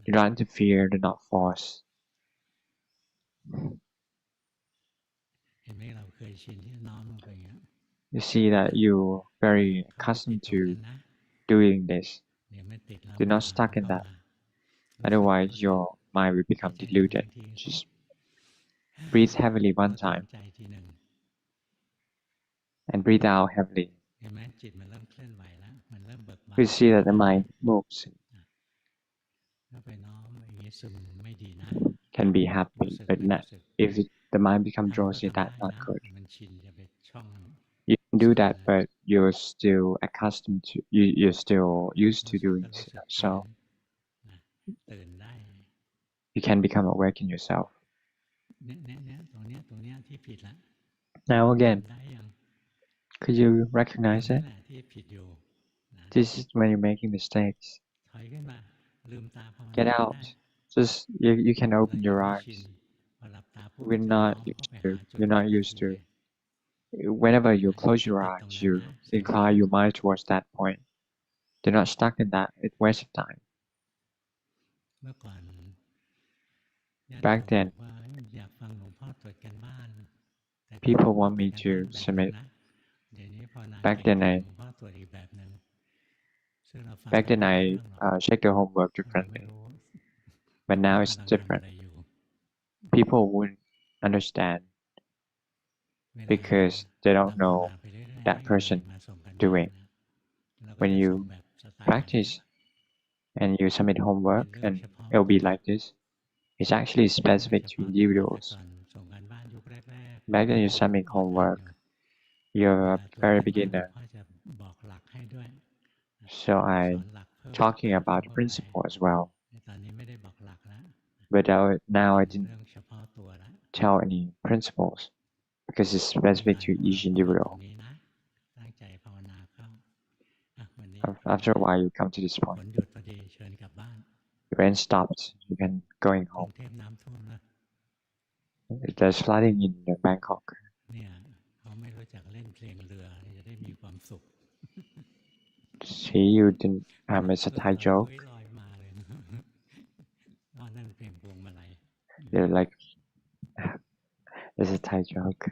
You don't interfere, do not force. เห็นไหมเราเคยชินที่น้อมลงไปอย่างเงี้ย You see that you're very เข้าไปติด accustomed ตรง to นั้นนะ doing this. เดี๋ยวไม่ติดแล้ว Do โม not หะ stuck มัน in เข้า that. มา Otherwise, your mind will หาย become ใจ deluded. ที Just breathe heavily พอ one ถอน time ใจทีหนึ่ง and breathe out heavily. เห็นไหมจิตมันเริ่มเคลื่อนไหวแล้วมันเริ่มเบิกบาน You see that the mind moves, เข้าไปน้อมอย่างนี้ซึมไม่ดีนะ can be รู้ happy, สึก but ไม่ not รู้สึก if the mind becomes ทำก็ drowsy. ทำได้ That's not นะ good. มันชินจะไปช่อง You can ซึ do ม that, นะ but you're still accustomed to. You're still used รู้ to สึก doing ก็รู้สึก so. นะตื่นได้ You can become awake in yourself. เนี่ยตรงเนี้ยที่ผิดละ Now จำ again, ได้ยัง could you ตรง recognize นี้ it? แหละที่ผิดอยู่นะ This is when you're making mistakes. ถอยขึ้นมาลืมตาภาวนา Get ก็ out. ได้ Just you can เรา open ยัง your ไม่ชิน eyes. พอหลับตาปุ๊บ We're จิต not น้อม used เข้าไป to. หาจุด You're เกิ not ดทัน used ที to. เลย Whenever you นะ close อย่า your ติด eyes, ตรงนั้น you นะเสียเวลา incline your mind towards that point. Do not stuck in that. It's waste of time. เมื่อก่อนญาติ Back โยม then, บอกว่าอยากฟังหลวงพ่อตรวจการบ้าน แต่ก่อน people หลวงพ่อ want ตรวจ me การ to บ้านแบบหนึ่ง submit. นะเดี๋ยวนี้พอนาน Back เก่ then, งๆ I หลวงพ่อตรวจอีกแบบหนึ่งซึ่งเราฟัง back กัน then ไม่ I รู้เรื่องหรอก check the homework เพราะเราไม่ differently. รู้ But เขา now กำ it's ลังทำอะ different. ไรอยู่ People wouldn't understand เวลา because they เรา don't ภาว know นาไปเรื่อยๆ that ให้อะไร person มาส่งกันบ้าน doing. นะเราก็ When จะส่ง you แบบสไตล์แบบนี้ practice and you submit เป็น homework เรื่อง and เฉพาะ it'll ตั be ว like this. It's actually เป็นเรื่อง specific เฉ to พาะตัวแต่ individuals. ก่อนส่งการบ้านยุคแรกๆ Back ก็ then you ยัง submit อ่อนหัดอยู่ homework. You're เว a ลาตรวจ very การบ้านหลวง beginner. พ่อจะบอกหลักให้ด้วยนะ So สอ I นหลักเพิ่ม talking เติม about เข้า the ไป principle as well. ในตอนนี้ไม่ได้บอกหลักแล้ว But now เป็ I น didn't เรื่องเฉพาะตัวแล้ว tell any principles because it's ครูบา specific อา to จารย์ของ each เราก็มาตรง individual. นี้นะตั้งใจภาวนาเข้าอ่ะวันนี้ After a while, you come to this ฝ point. นหยุดพอดีเชิญกลับบ้าน The rain stopped. You can going กรุง home. เทพน้ำท่วมนะ There's flooding in Bangkok. เนี่ยเขาไม่รู้จักเล่นเพลงเรือจะได้มีความสุข See, you didn't. It's a เรา Thai ล joke. อยมาเลยนะว่านั่นเพลงพวงมาลัย They're like, it's a Thai joke.